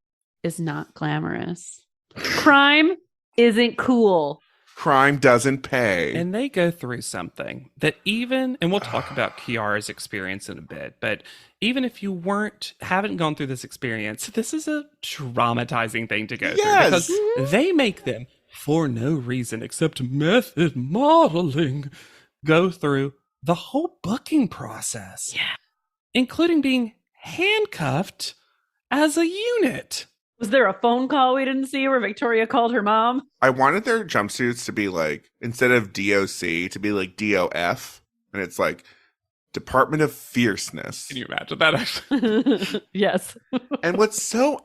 is not glamorous. Crime isn't cool. Crime doesn't pay. And they go through something that even, and we'll talk about Kiara's experience in a bit, but even if you haven't gone through this experience, this is a traumatizing thing to go Yes. through because they make them, for no reason except method modeling, go through the whole booking process. Yeah. Including being handcuffed as a unit. Was there a phone call we didn't see where Victoria called her mom? I wanted their jumpsuits to be like, instead of DOC, to be like DOF. And it's like, Department of Fierceness. Can you imagine that actually? Yes. And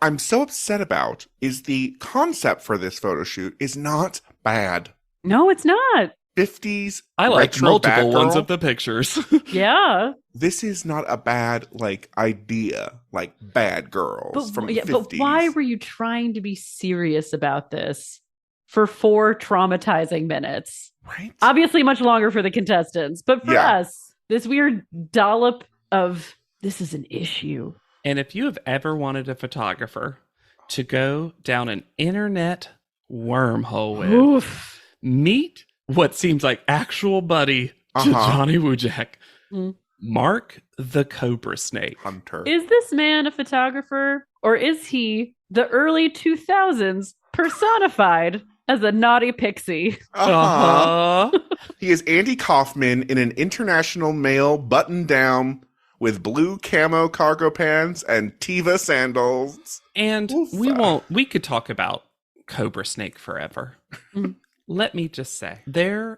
I'm so upset about is the concept for this photo shoot is not bad. No, it's not. 50s. I like retro multiple ones Batgirl. of the pictures. Yeah. This is not a bad idea, like Bad Girls from the 50s. But why were you trying to be serious about this for 4 traumatizing minutes? Right? Obviously much longer for the contestants, but for Yeah. us, this weird dollop of this is an issue. And if you have ever wanted a photographer to go down an internet wormhole with, Oof. meet what seems like actual buddy to Johnny Wujek, Mm. Mark the Cobra Snake. Hunter. Is this man a photographer or is he the early 2000s personified as a naughty pixie? Uh-huh. Uh-huh. He is Andy Kaufman in an international male button down with blue camo cargo pants and Tiva sandals. And Oof. we could talk about Cobra Snake forever. Mm. Let me just say,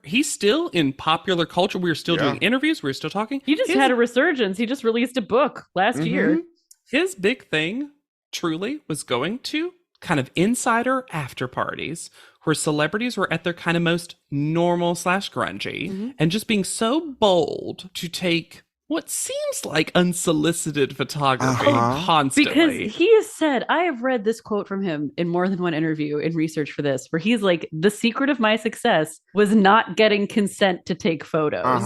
he's still in popular culture. We're still doing interviews. We're still talking. He just His- had a resurgence. He just released a book last year. His big thing, truly, was going to kind of insider after parties where celebrities were at their kind of most normal / grungy and just being so bold to take what seems like unsolicited photography constantly. Because he has said, I have read this quote from him in more than one interview in research for this, where he's like, the secret of my success was not getting consent to take photos.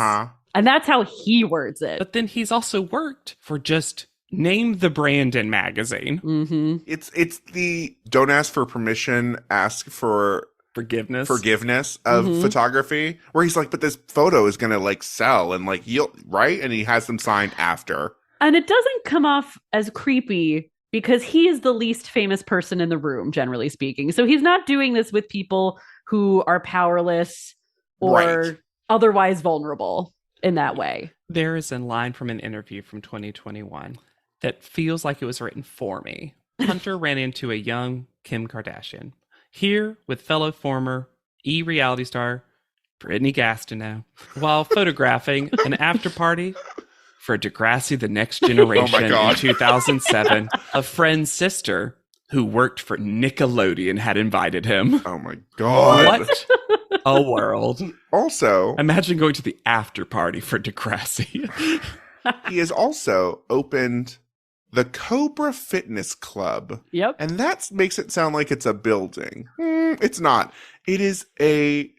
And that's how he words it. But then he's also worked for just name the brand in magazine. Mm-hmm. It's the don't ask for permission, ask for Forgiveness. of photography, where he's like, but this photo is gonna like sell and like you'll right, and he has them signed after. And it doesn't come off as creepy because he is the least famous person in the room, generally speaking. So he's not doing this with people who are powerless or Right. otherwise vulnerable in that way. There is a line from an interview from 2021 that feels like it was written for me. Hunter ran into a young Kim Kardashian. Here with fellow former reality star Brittany Gastineau while photographing an after party for Degrassi The Next Generation in God. 2007, a friend's sister who worked for Nickelodeon had invited him. Oh my God. What a world. Also, Imagine going to the after party for Degrassi. he has also opened the Cobra Fitness Club. Yep. And that makes it sound like it's a building. It's not. It is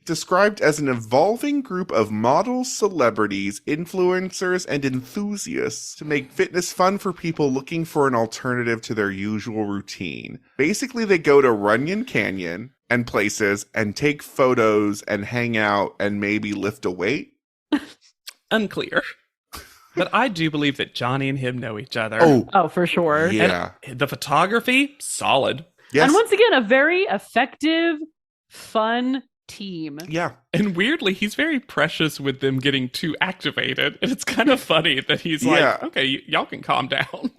described as an evolving group of models, celebrities, influencers, and enthusiasts to make fitness fun for people looking for an alternative to their usual routine. Basically, they go to Runyon Canyon and places and take photos and hang out and maybe lift a weight. Unclear. But I do believe that Johnny and him know each other. Oh, for sure. Yeah. And the photography, solid. Yes. And once again, a very effective, fun team. Yeah. And weirdly, he's very precious with them getting too activated. And it's kind of funny that he's Yeah. like, okay, y'all can calm down.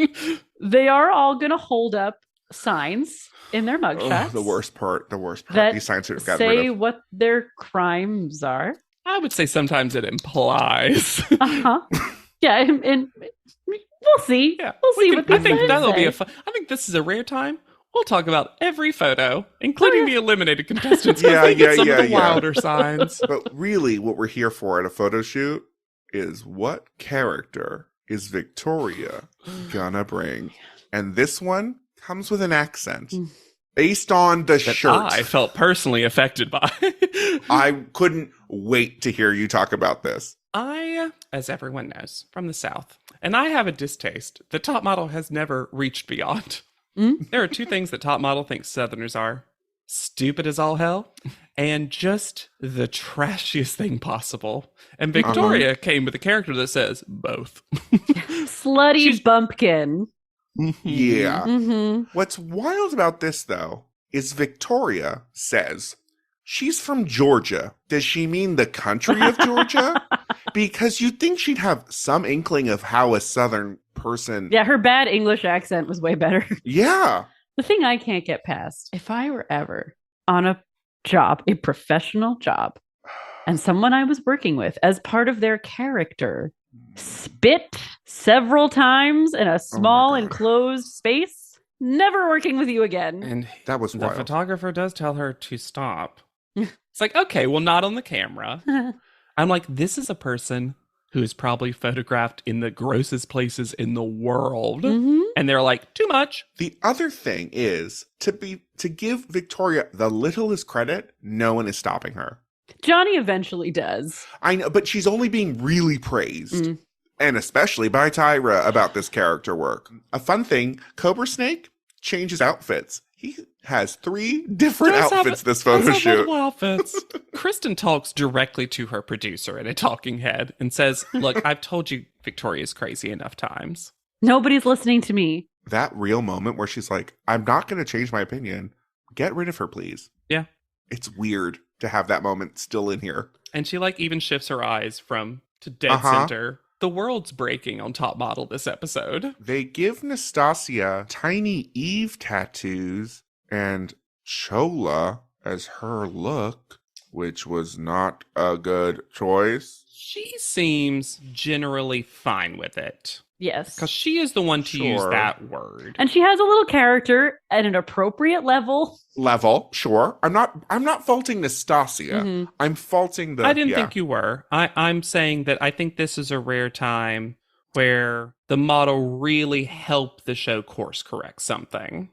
They are all going to hold up signs in their mugshots. The worst part. That These signs have gotten rid say of. what their crimes are. I would say sometimes it implies. Uh-huh. Yeah, and we'll see. Yeah, We'll see what I these think signs that'll be say. a fun. I think this is a rare time. We'll talk about every photo, including the eliminated contestants. 'Cause they get some of the wilder signs. But really, what we're here for at a photo shoot is what character is Victoria gonna bring? And this one comes with an accent based on the That shirt. I felt personally affected by. I couldn't wait to hear you talk about this. I, as everyone knows, from the South, and I have a distaste that Top Model has never reached beyond. There are two things that Top Model thinks Southerners are: stupid as all hell, and just the trashiest thing possible. And Victoria came with a character that says both. Slutty She's- bumpkin. Yeah. Mm-hmm. What's wild about this, though, is Victoria says she's from Georgia. Does she mean the country of Georgia? Because you'd think she'd have some inkling of how a Southern person. Yeah, her bad English accent was way better. Yeah. The thing I can't get past, if I were ever on a job, a professional job, and someone I was working with as part of their character spit several times in a small God. enclosed space, never working with you again. And That was the wild. photographer does tell her to stop. It's like, okay, well, not on the camera. I'm like, this is a person who is probably photographed in the grossest places in the world. Mhm. And they're like, too much. The other thing is to give Victoria the littlest credit, no one is stopping her. Johnny eventually does. I know, but she's only being really praised. And especially by Tyra about this character work. A fun thing, Cobra Snake changes outfits. He has 3 different Does have- outfits this does photo have shoot. multiple outfits. Kristen talks directly to her producer in a talking head and says, look, I've told you Victoria's crazy enough times. Nobody's listening to me. That real moment where she's like, I'm not going to change my opinion. Get rid of her, please. Yeah. It's weird to have that moment still in here. And she like even shifts her eyes from to dead Uh-huh. center. The world's breaking on Top Model this episode. They give Nastasia tiny Eve tattoos and Chola as her look, which was not a good choice. She seems generally fine with it. Yes. Because she is the one to use Sure. that word. And she has a little character at an appropriate level. Level, sure. I'm not faulting Nastasia. Mhm. I'm faulting the I didn't think you were. I'm saying that I think this is a rare time where the model really helped the show course correct something.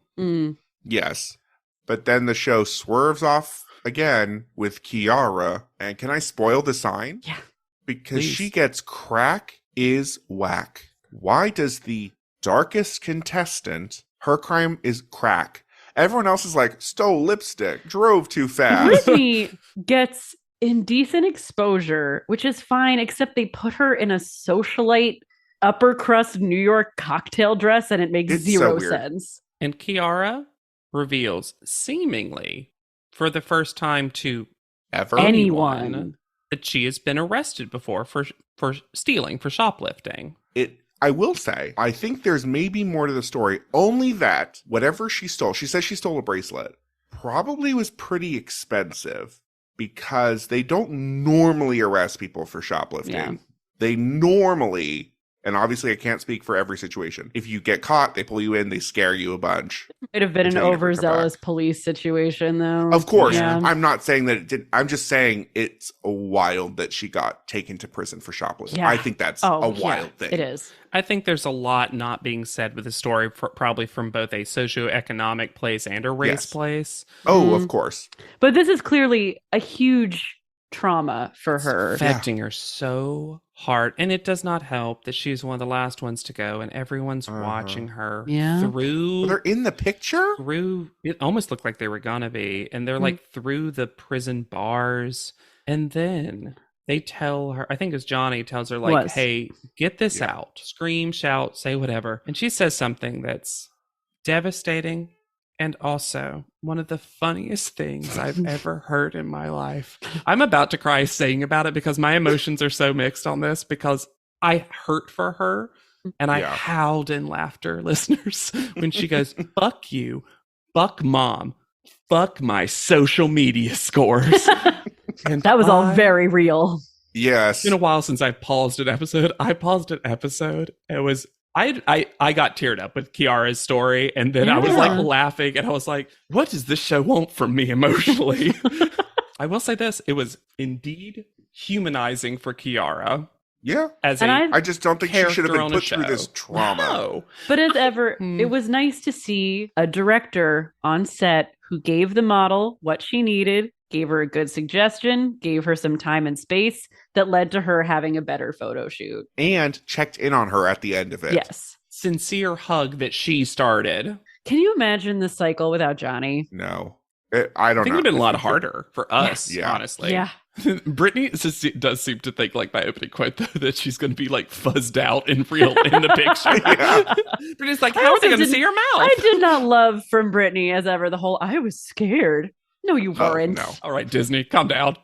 Yes. But then the show swerves off again with Kiara. And can I spoil the sign? Yeah. Because Please. she gets crack is whack. Why does the darkest contestant, her crime is crack? Everyone else is like, stole lipstick, drove too fast. Brittany gets indecent exposure, which is fine, except they put her in a socialite upper crust New York cocktail dress and it makes It's so zero weird. sense. And Kiara reveals, seemingly for the first time to Ever. Anyone. that she has been arrested before for stealing, for shoplifting. I will say, I think there's maybe more to the story, only that whatever she stole, she says she stole a bracelet, probably was pretty expensive because they don't normally arrest people for shoplifting. Yeah. They normally, And obviously I can't speak for every situation. If you get caught, they pull you in, they scare you a bunch. Might have been an Until you never come overzealous back. police situation, though. Of course. Yeah. I'm not saying that it did. I'm just saying it's wild that she got taken to prison for shoplifting. Yeah. I think that's Oh, a wild thing. It is. I think there's a lot not being said with the story, probably from both a socioeconomic place and a race Yes. place. Oh, of course. But this is clearly a huge trauma for her. Affecting her so hard. And it does not help that she's one of the last ones to go and everyone's watching her Yeah. through. Well, they're in the picture? Through it almost looked like they were gonna be, and they're like through the prison bars, and then they tell her, I think it's Johnny tells her, like, hey, get this out, scream, shout, say whatever, and she says something that's devastating and also one of the funniest things I've ever heard in my life. I'm about to cry saying about it because my emotions are so mixed on this, because I hurt for her and I howled in laughter, listeners, when she goes, fuck you, fuck mom, fuck my social media scores. And That was all very real. Yes. It's been a while since I paused an episode. I paused an episode. It was I got teared up with Kiara's story, and then I was like laughing, and I was like, what does this show want from me emotionally? I will say this, it was indeed humanizing for Kiara. Yeah. I just don't think she should have been put through show. this trauma. No. But as ever, it was nice to see a director on set who gave the model what she needed, gave her a good suggestion, gave her some time and space that led to her having a better photo shoot. And checked in on her at the end of it. Yes. Sincere hug that she started. Can you imagine the cycle without Johnny? No. I don't I think know. it would have been a lot harder for us, Yeah. honestly. Yeah. Brittany does seem to think, like my opening quote, though, that she's going to be like fuzzed out in the picture. Yeah. Brittany's like, how are they going to see her mouth? I did not love from Brittany as ever the whole, I was scared. No, you weren't. No. All right, Disney, calm down.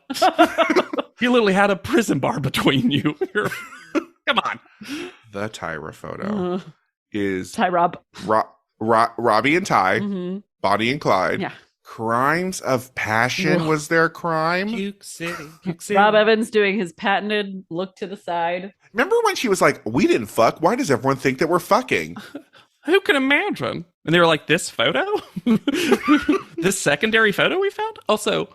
You literally had a prison bar between you. Come on. The Tyra photo is Ty Rob. Robbie and Ty, Mhm. Bonnie and Clyde. Yeah. Crimes of passion Ugh. was their crime. Puke City. Puke City. Rob Evans doing his patented look to the side. Remember when she was like, we didn't fuck? Why does everyone think that we're fucking? Who can imagine? And they were like, this photo? This secondary photo we found? Also,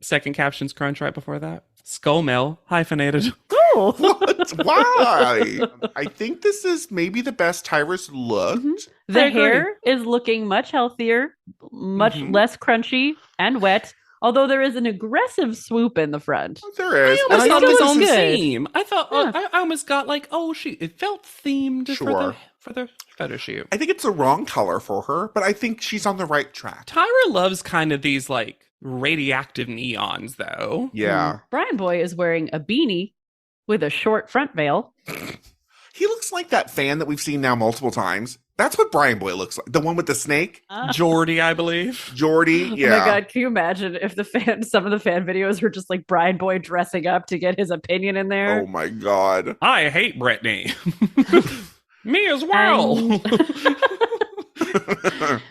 second captions crunch right before that. Skull mail, hyphenated. Oh. What? Why? I think this is maybe the best Tyra's looked. The I agree. hair is looking much healthier, much Mhm. less crunchy and wet, although there is an aggressive swoop in the front. There is. I And almost I thought think it was this on is- good. theme. I thought, Yeah. I almost got like, it felt themed Sure. for the photo shoot. I think it's the wrong color for her, but I think she's on the right track. Tyra loves kind of these like radioactive neons, though. Yeah. Brian Boy is wearing a beanie with a short front veil. He looks like that fan that we've seen now multiple times. That's what Brian Boy looks like. The one with the snake. Jordy, I believe. Jordy. Yeah. Oh my god, can you imagine if some of the fan videos were just like Brian Boy dressing up to get his opinion in there? Oh my God. I hate Brittany. Me as well.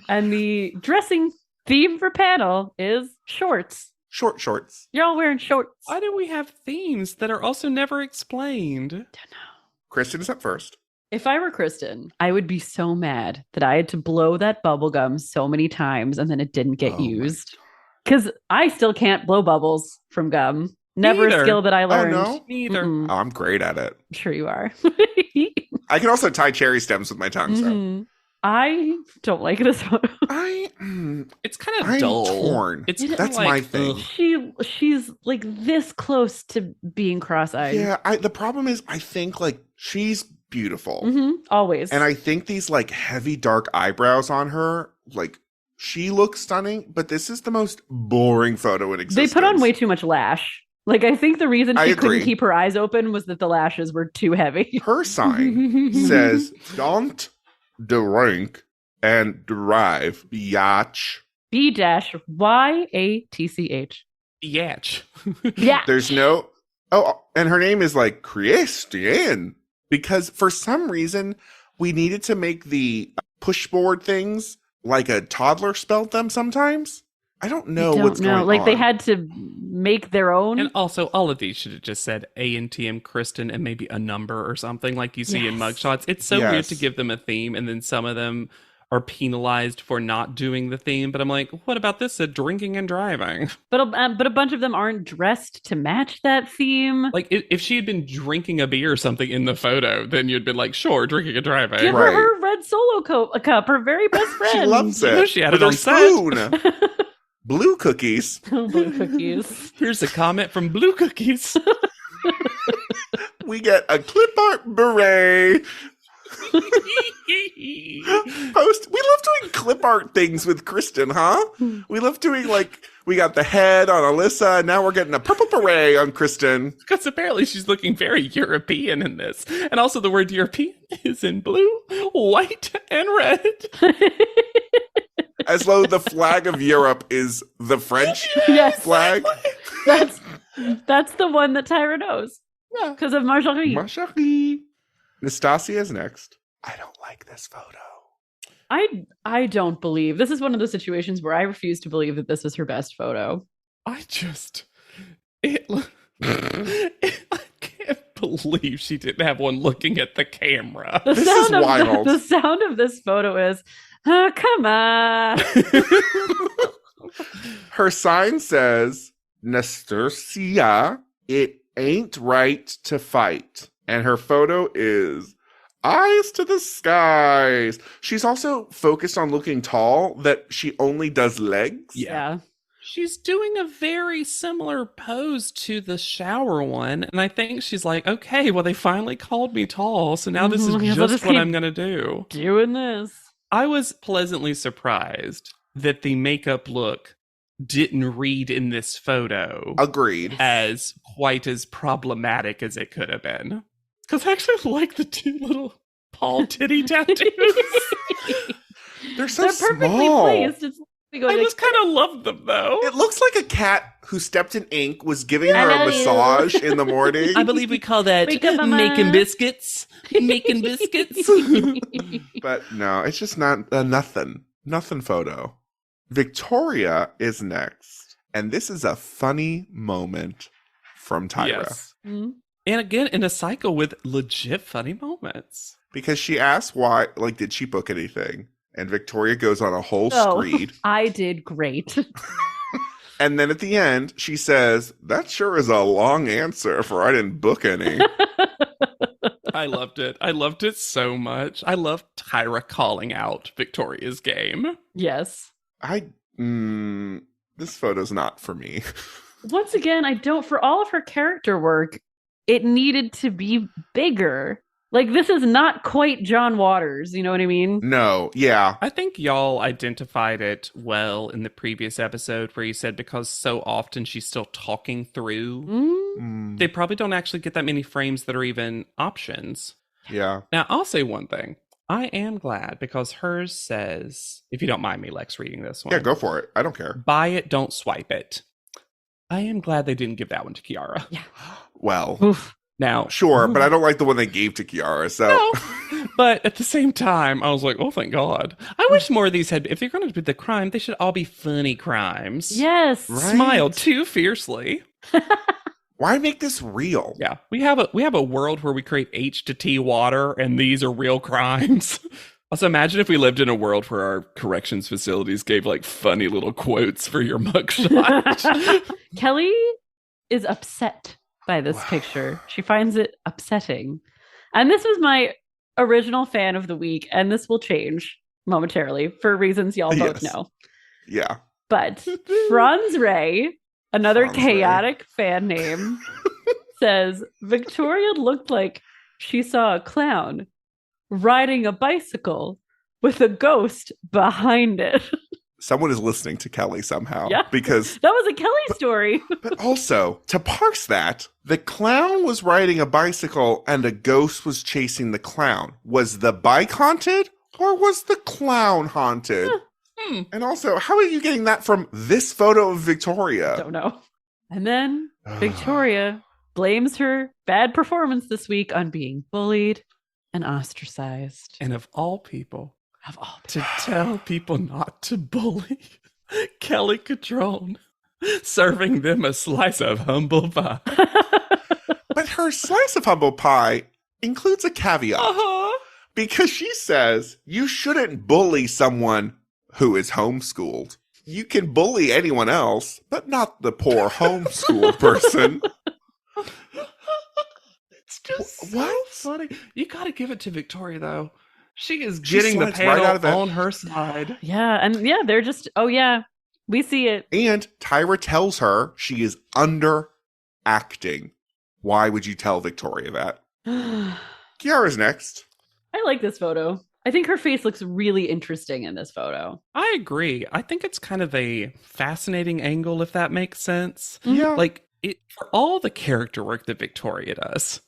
And the dressing theme for panel is shorts. Short shorts. You're all wearing shorts. Why do we have themes that are also never explained? Kristen is up first. If I were Kristen, I would be so mad that I had to blow that bubble gum so many times and then it didn't get Oh my used. Because I still can't blow bubbles from gum. Never Neither. a skill that I learned. no? Neither. Mm-mm. Oh, I'm great at it. I'm sure you are. I can also tie cherry stems with my tongue. So Mhm. I don't like this one. It's kind of I'm dull. torn. It's That's kinda my like, thing. ugh. She's like this close to being cross-eyed. Yeah. The problem is, I think like she's beautiful, Always. and I think these like heavy dark eyebrows on her, like she looks stunning. But this is the most boring photo in they existence. put on way too much lash. Like I think the reason I she agree. couldn't keep her eyes open was that the lashes were too heavy. Her sign says "Don't drink and drive, biatch." B-YATCH. Yatch. Yeah. There's no. Oh, and her name is like Christian, because for some reason we needed to make the pushboard things like a toddler spelled them sometimes. I don't I know don't what's know. going Like on. they had to make their own. And also, all of these should have just said ANTM Kristen and maybe a number or something like you see in Yes. mugshots. It's so weird to Yes. give them a theme and then some of them are penalized for not doing the theme. But I'm like, what about this? Said drinking and driving. But a bunch of them aren't dressed to match that theme. Like, if she had been drinking a beer or something in the photo, then you'd been like, sure, drinking and driving. Give Right. her her red solo cup, her very best friend. She loves it. know she had with it her on set. spoon. Blue cookies. Blue cookies. Here's a comment from Blue Cookies. We get a clip art beret. We love doing clip art things with Kristen, huh? We love doing like we got the head on Alyssa, and now we're getting a purple beret on Kristen. Because apparently she's looking very European in this. And also the word European is in blue, white, and red. As though the flag of Europe is the French Yes. flag. That's the one that Tyra knows. Yeah. Because of Marjorie. Ma chérie. Nastasia's next. I don't like this photo. I don't believe. This is one of those situations where I refuse to believe that this is her best photo. I can't believe she didn't have one looking at the camera. The This sound is of wild. The sound of this photo is, oh, come on. Her sign says, Nastasia, it ain't right to fight. And her photo is eyes to the skies. She's also focused on looking tall, that she only does legs. Yeah. She's doing a very similar pose to the shower one. And I think she's like, okay, well, they finally called me tall. So now this is Mhm, yeah, I'll just just what keep I'm going to do. Doing this. I was pleasantly surprised that the makeup look didn't read in this photo Agreed. as quite as problematic as it could have been. Because I actually like the two little Paul titty tattoos. They're so They're perfectly small. placed. It's I going just kind of love them though. It looks like a cat who stepped in ink was giving I her a know you. massage in the morning. I believe we call that Wake up, Mama. making biscuits. Making biscuits. But no, it's just not a nothing photo. Victoria is next. And this is a funny moment from Tyra. Yes. Mhm. And again, in a cycle with legit funny moments. Because she asked why, like, did she book anything? And Victoria goes on a whole Oh. screed. I did great. And then at the end, she says, that sure is a long answer for I didn't book any. I loved it. I loved it so much. I love Tyra calling out Victoria's game. Yes. This photo's not for me. Once again, I don't, for all of her character work, it needed to be bigger. Like, this is not quite John Waters, you know what I mean? No, yeah. I think y'all identified it well in the previous episode where you said because so often she's still talking through, they probably don't actually get that many frames that are even options. Yeah. Now, I'll say one thing. I am glad because hers says, if you don't mind me, Lex, reading this one. Yeah, go for it. I don't care. Buy it, don't swipe it. I am glad they didn't give that one to Kiara. Yeah. Well, Oof. Now, sure, but I don't like the one they gave to Kiara, so. no, but at the same time, I was like, oh, thank God. I wish more of these had, if they're going to do the crime, they should all be funny crimes. Yes. Right. Smile too fiercely. Why make this real? Yeah, we have a world where we create H to T water, and these are real crimes. Also, imagine if we lived in a world where our corrections facilities gave like funny little quotes for your mugshot. Kelly is upset by this picture. She finds it upsetting. And this was my original fan of the week, and this will change momentarily for reasons y'all both Yes. know. Yeah. But Franz Ray, another Franz Ray. chaotic fan name, says Victoria looked like she saw a clown riding a bicycle with a ghost behind it. Someone is listening to Kelly somehow. Yeah. Because, That was a Kelly story. but also, to parse that, the clown was riding a bicycle and a ghost was chasing the clown. Was the bike haunted or was the clown haunted? And also, how are you getting that from this photo of Victoria? Don't know. And then Victoria blames her bad performance this week on being bullied and ostracized. And of all people, Of all to tell people not to bully. Kelly Catrone serving them a slice of humble pie. But her slice of humble pie includes a caveat. Uh-huh. Because she says you shouldn't bully someone who is homeschooled. You can bully anyone else, but not the poor homeschooled person. It's just What? so funny. You got to give it to Victoria, though. She is She getting the slides right panel out of it. on her side. Yeah, and yeah, they're just, oh yeah, we see it. And Tyra tells her she is underacting. Why would you tell Victoria that? I Kiara's next. like this photo. I think her face looks really interesting in this photo. I agree. I think it's kind of a fascinating angle, if that makes sense. Yeah. Like, for all the character work that Victoria does,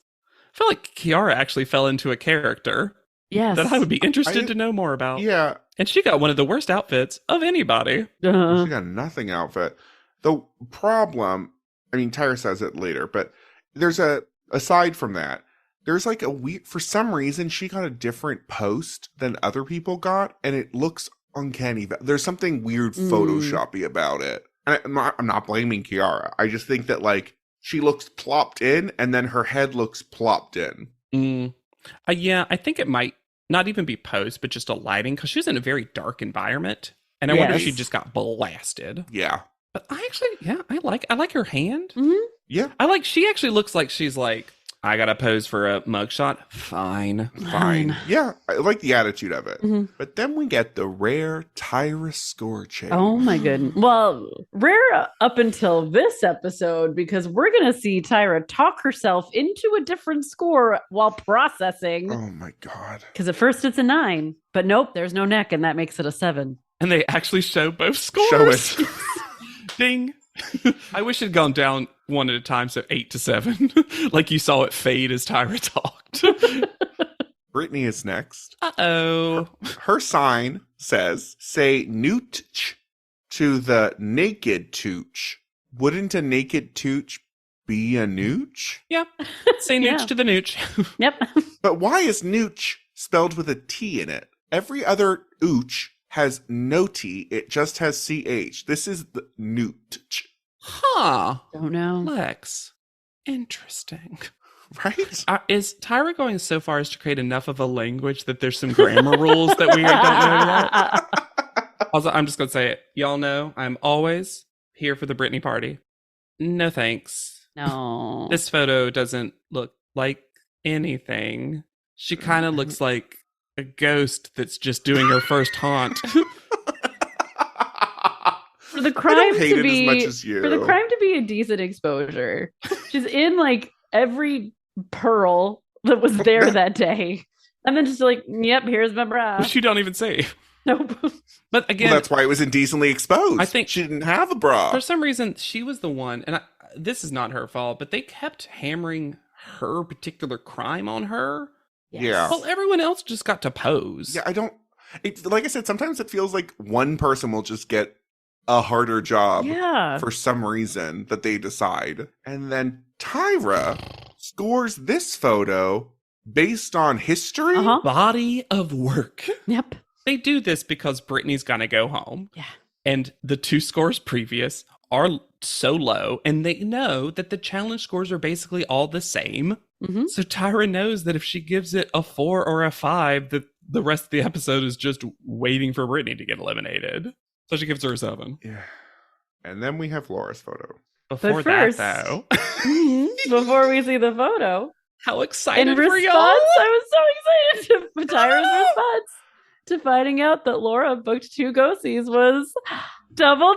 I feel like Kiara actually fell into a character Yes. that I would be interested I- to know more about. Yeah. And she got one of the worst outfits of anybody. Uh-huh. She got a nothing outfit. The problem, I mean, Tyra says it later, but there's aside from that, there's like a weird, for some reason, she got a different post than other people got, and it looks uncanny. There's something weird Photoshoppy about it. And I'm not blaming Kiara. I just think that, like, she looks plopped in, and then her head looks plopped in. Yeah, I think it might not even be post, but just a lighting, because she was in a very dark environment. And I wonder if Yes. she just got blasted. Yeah. But I actually, yeah, I like her hand. Yeah. She actually looks like she's like, I gotta pose for a mugshot. Fine. Fine. Yeah. I like the attitude of it. Mhm. But then we get the rare Tyra score change. Oh my goodness. Well, rare up until this episode, because we're going to see Tyra talk herself into a different score while processing. Oh my God. Because at first it's a 9, but nope, there's no neck, and that makes it a 7. And they actually show both scores. Show it. Ding. I wish it had gone down one at a time, so 8 to 7. Like you saw it fade as Tyra talked. Brittany is next. Uh-oh. Her sign says, say newtch to the naked tooch. Wouldn't a naked tooch be a nooch? Yep. Say nooch Yeah. to the nooch. Yep. But why is nooch spelled with a T in it? Every other ooch has no T. It just has CH. This is the nooch, Huh. Don't know. Lex. Interesting. right? Is Tyra going so far as to create enough of a language that there's some grammar rules that we don't know yet? Also, I'm just going to say it. Y'all know I'm always here for the Britney party. No thanks. No. This photo doesn't look like anything. She kind of looks like a ghost that's just doing her first haunt. For the I crime don't hate to it be as much as you. for the crime to be a decent exposure. She's in like every pearl that was there that day. And then just like, yep, here's my bra. Which you don't even see. Nope. But again, Well, that's why it was indecently exposed. I think- she didn't have a bra. for some reason, she was the one, and this is not her fault, but they kept hammering her particular crime on her. Yeah. Well, everyone else just got to pose. Yeah, I don't. Like I said, sometimes it feels like one person will just get a harder job Yeah. for some reason that they decide. And then Tyra scores this photo based on history. Uh-huh. Body of work. Yep. They do this because Brittany's gonna go home. Yeah. And the 2 scores previous are so low, and they know that the challenge scores are basically all the same. Mhm. So Tyra knows that if she gives it a 4 or a 5, that the rest of the episode is just waiting for Brittany to get eliminated. So she gives her a 7. Yeah. And then we have Laura's photo. Before first- that, though, Mhm. Before we see the photo, how in excited response, for y'all! I was so excited to Tyra's response to finding out that Laura booked 2 go-sees was double.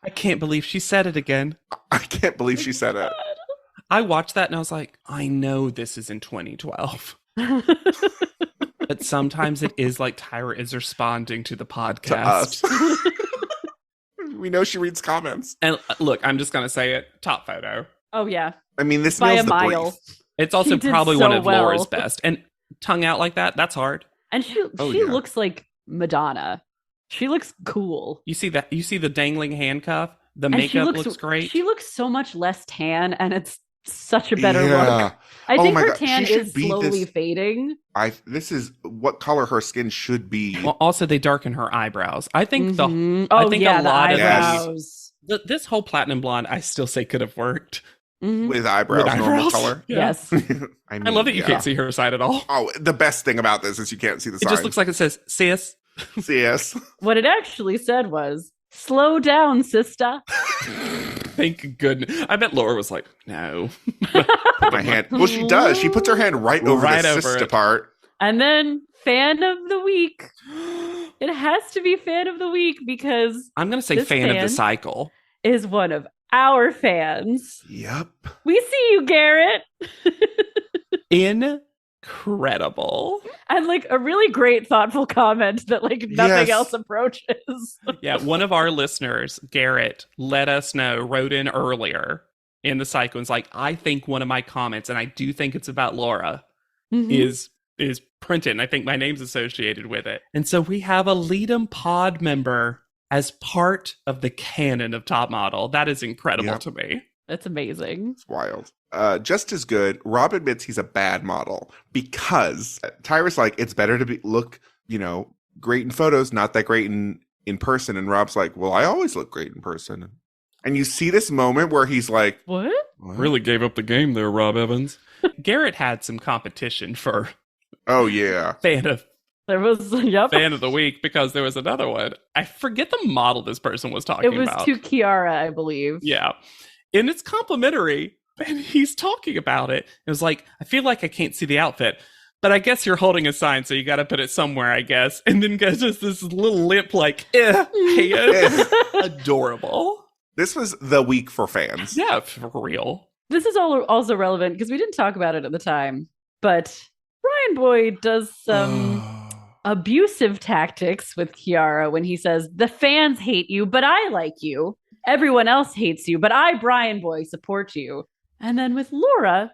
I can't believe she said it again. I can't believe she said it. I watched that and I was like, I know this is in 2012. But sometimes it is like Tyra is responding to the To podcast. us. We know she reads comments. And look, I'm just going to say it. Top photo. Oh yeah, I mean, this by nails a the mile. brief. It's also She did probably so one of well. Laura's best. And tongue out like that, that's hard. And she Oh, she yeah. looks like Madonna. She looks cool. You see that? You see the dangling handcuff? The And she makeup looks great. She looks so much less tan, and it's such a better Yeah. look. I Oh think my her God, she tan should is be slowly this- fading. This is what color her skin should be. Well, also they darken her eyebrows. I think Mhm. I Oh think yeah, a the lot of eyebrows. this whole platinum blonde, I still say could have worked. Mhm. With eyebrows, normal eyebrows. color. Yeah. Yes. I I love that you yeah. can't see her side at all. Oh, the best thing about this is you can't see the It sign. just looks like it says sis. CS. What it actually said was, "Slow down, sister." Thank goodness. I bet Laura was like, no. Put my hand. Well, she does. She puts her hand right over Right the over sister it. part. And then fan of the week. It has to be fan of the week because I'm gonna say This fan of the fan- cycle. is one of our fans. Yep. We see you, Garrett. Incredible. And like a really great thoughtful comment that like nothing Yes. else approaches. Yeah, one of our listeners, Garrett, let us know, wrote in earlier in the cycle. It's like, I think one of my comments, and I do think it's about Laura, Mhm. is printed, and I think my name's associated with it. And so we have a Lead'em Pod member as part of the canon of Top Model. That is incredible Yep. to me. That's amazing. It's wild. Just as good, Rob admits he's a bad model because Tyra's like, it's better to look, great in photos, not that great in person. And Rob's like, well, I always look great in person. And you see this moment where he's like, What? what? Really gave up the game there, Rob Evans. Garrett had some competition for Oh, yeah. fan of There was yep. fan of the week because there was another one. I forget the model this person was talking It was about. to Kiara, I believe. Yeah. And it's complimentary. And he's talking about it. It was like, I feel like I can't see the outfit, but I guess you're holding a sign, so you got to put it somewhere, I guess. And then goes just this little lip like, hand. Adorable. This was the week for fans. Yeah, for real. This is also relevant because we didn't talk about it at the time, but Brian Boyd does some abusive tactics with Kiara when he says, "The fans hate you, but I like you. Everyone else hates you, but I, Brian Boyd, support you." And then with Laura,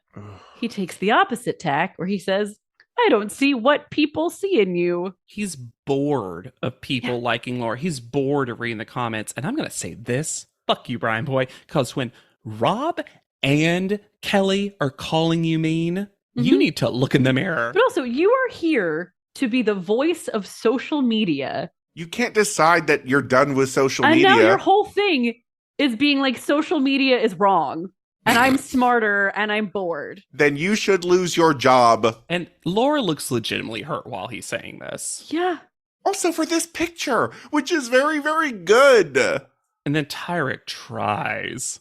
he takes the opposite tack where he says, "I don't see what people see in you." He's bored of people liking Laura. He's bored of reading the comments. And I'm going to say this. Fuck you, Brian Boy. Because when Rob and Kelly are calling you mean, you need to look in the mirror. But also, you are here to be the voice of social media. You can't decide that you're done with social And media. now your whole thing is being like, social media is wrong. And I'm smarter and I'm bored. Then you should lose your job. And Laura looks legitimately hurt while he's saying this. Yeah. Also for this picture, which is very, very good. And then Tyrek tries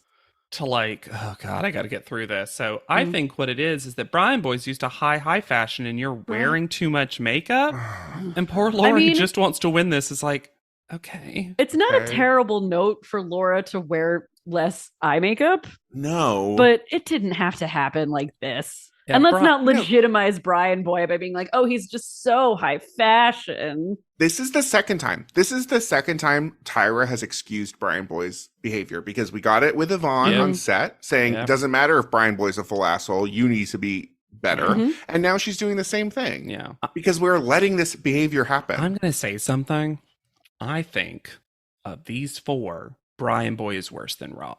to oh God, I got to get through this. So I think what it is that Brian Boy's used to high fashion and you're wearing too much makeup. And poor Laura, who just wants to win this, is like, okay. It's not a Okay. terrible note for Laura to wear less eye makeup, No. but it didn't have to happen like this. Yeah, and let's Bri- not legitimize Brian Boy by being like, oh, he's just so high fashion. This is the second time. This is the second time Tyra has excused Brian Boy's behavior because we got it with Yvonne Yeah. on set saying, Yeah. it doesn't matter if Brian Boy's a full asshole, you need to be better. Mhm. And now she's doing the same thing Yeah. because we're letting this behavior happen. I'm going to say something. I think of these four, Brian Boy is worse than Rob.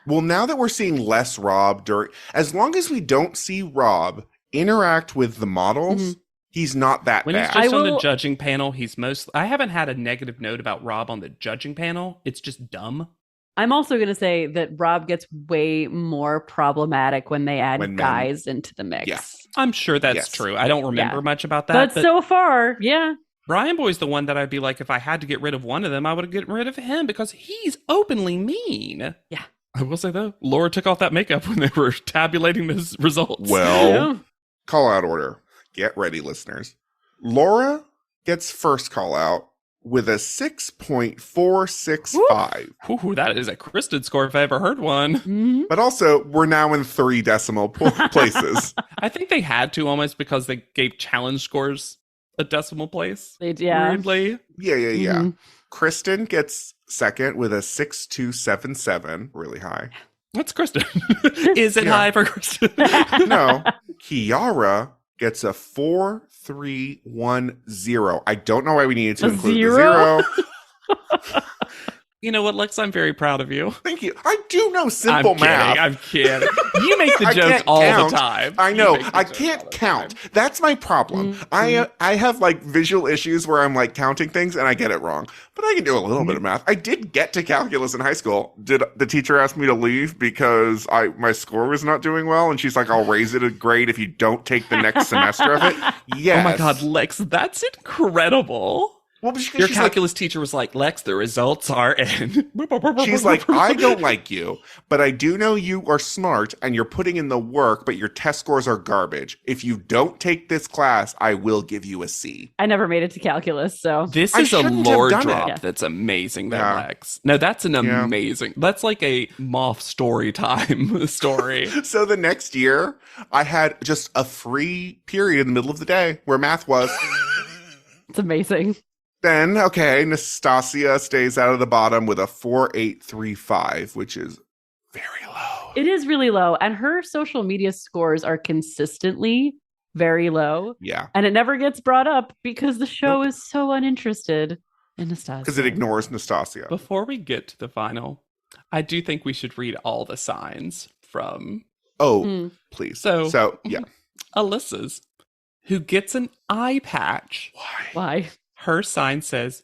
Well, now that we're seeing less Rob as long as we don't see Rob interact with the models, Mhm. he's not that When he's bad. just I on the will- judging panel, I haven't had a negative note about Rob on the judging panel. It's just dumb. I'm also going to say that Rob gets way more problematic when they add When men- guys into the mix. Yes. I'm sure that's Yes. true. I don't remember Yeah. much about that. But so far, yeah. Brian Boy's the one that I'd be like, if I had to get rid of one of them, I would have gotten rid of him because he's openly mean. Yeah. I will say though, Laura took off that makeup when they were tabulating the results. Well, Yeah. call out order. Get ready, listeners. Laura gets first call out with a 6.465. Ooh, that is a Kristen score if I ever heard one. Mhm. But also, we're now in 3 decimal places. I think they had to almost because they gave challenge scores a decimal place. Yeah. Weirdly. Yeah. Mhm. Kristen gets second with a 6.277. Really high. That's Kristen. Is it Yeah. high for Kristen? No. Kiara gets a 4.310. I don't know why we needed to A include zero? the 0. You know what, Lex? I'm very proud of you. Thank you. I do know simple I'm math. kidding. I'm kidding. You make the I jokes can't all count. the time. I You know. make the I jokes all can't the count. time. That's my problem. I have like visual issues where I'm like counting things and I get it wrong. But I can do a little bit of math. I did get to calculus in high school. Did the teacher ask me to leave because my score was not doing well? And she's like, "I'll raise it a grade if you don't take the next semester of it." Yes. Oh my God, Lex, that's incredible. Well, but Your she's calculus teacher was like, Lex, the results are in. She's like, I don't like you, but I do know you are smart and you're putting in the work, but your test scores are garbage. If you don't take this class, I will give you a C. I never made it to calculus, so This I is a shouldn't have lore done it. drop Yeah. that's amazing, though, Yeah. Lex. No, that's an Yeah. amazing. That's like a Moth story time story. So the next year, I had just a free period in the middle of the day where math was. it's amazing. Then, okay, Nastasia stays out of the bottom with a 4.835, which is very low. It is really low, and her social media scores are consistently very low, Yeah, and it never gets brought up because the show is so uninterested in Nastasia. because it ignores Nastasia. Before we get to the final, I do think we should read all the signs from Oh, Mm. please. So- yeah. Alyssa's, who gets an eye patch. Why? Why? Her sign says,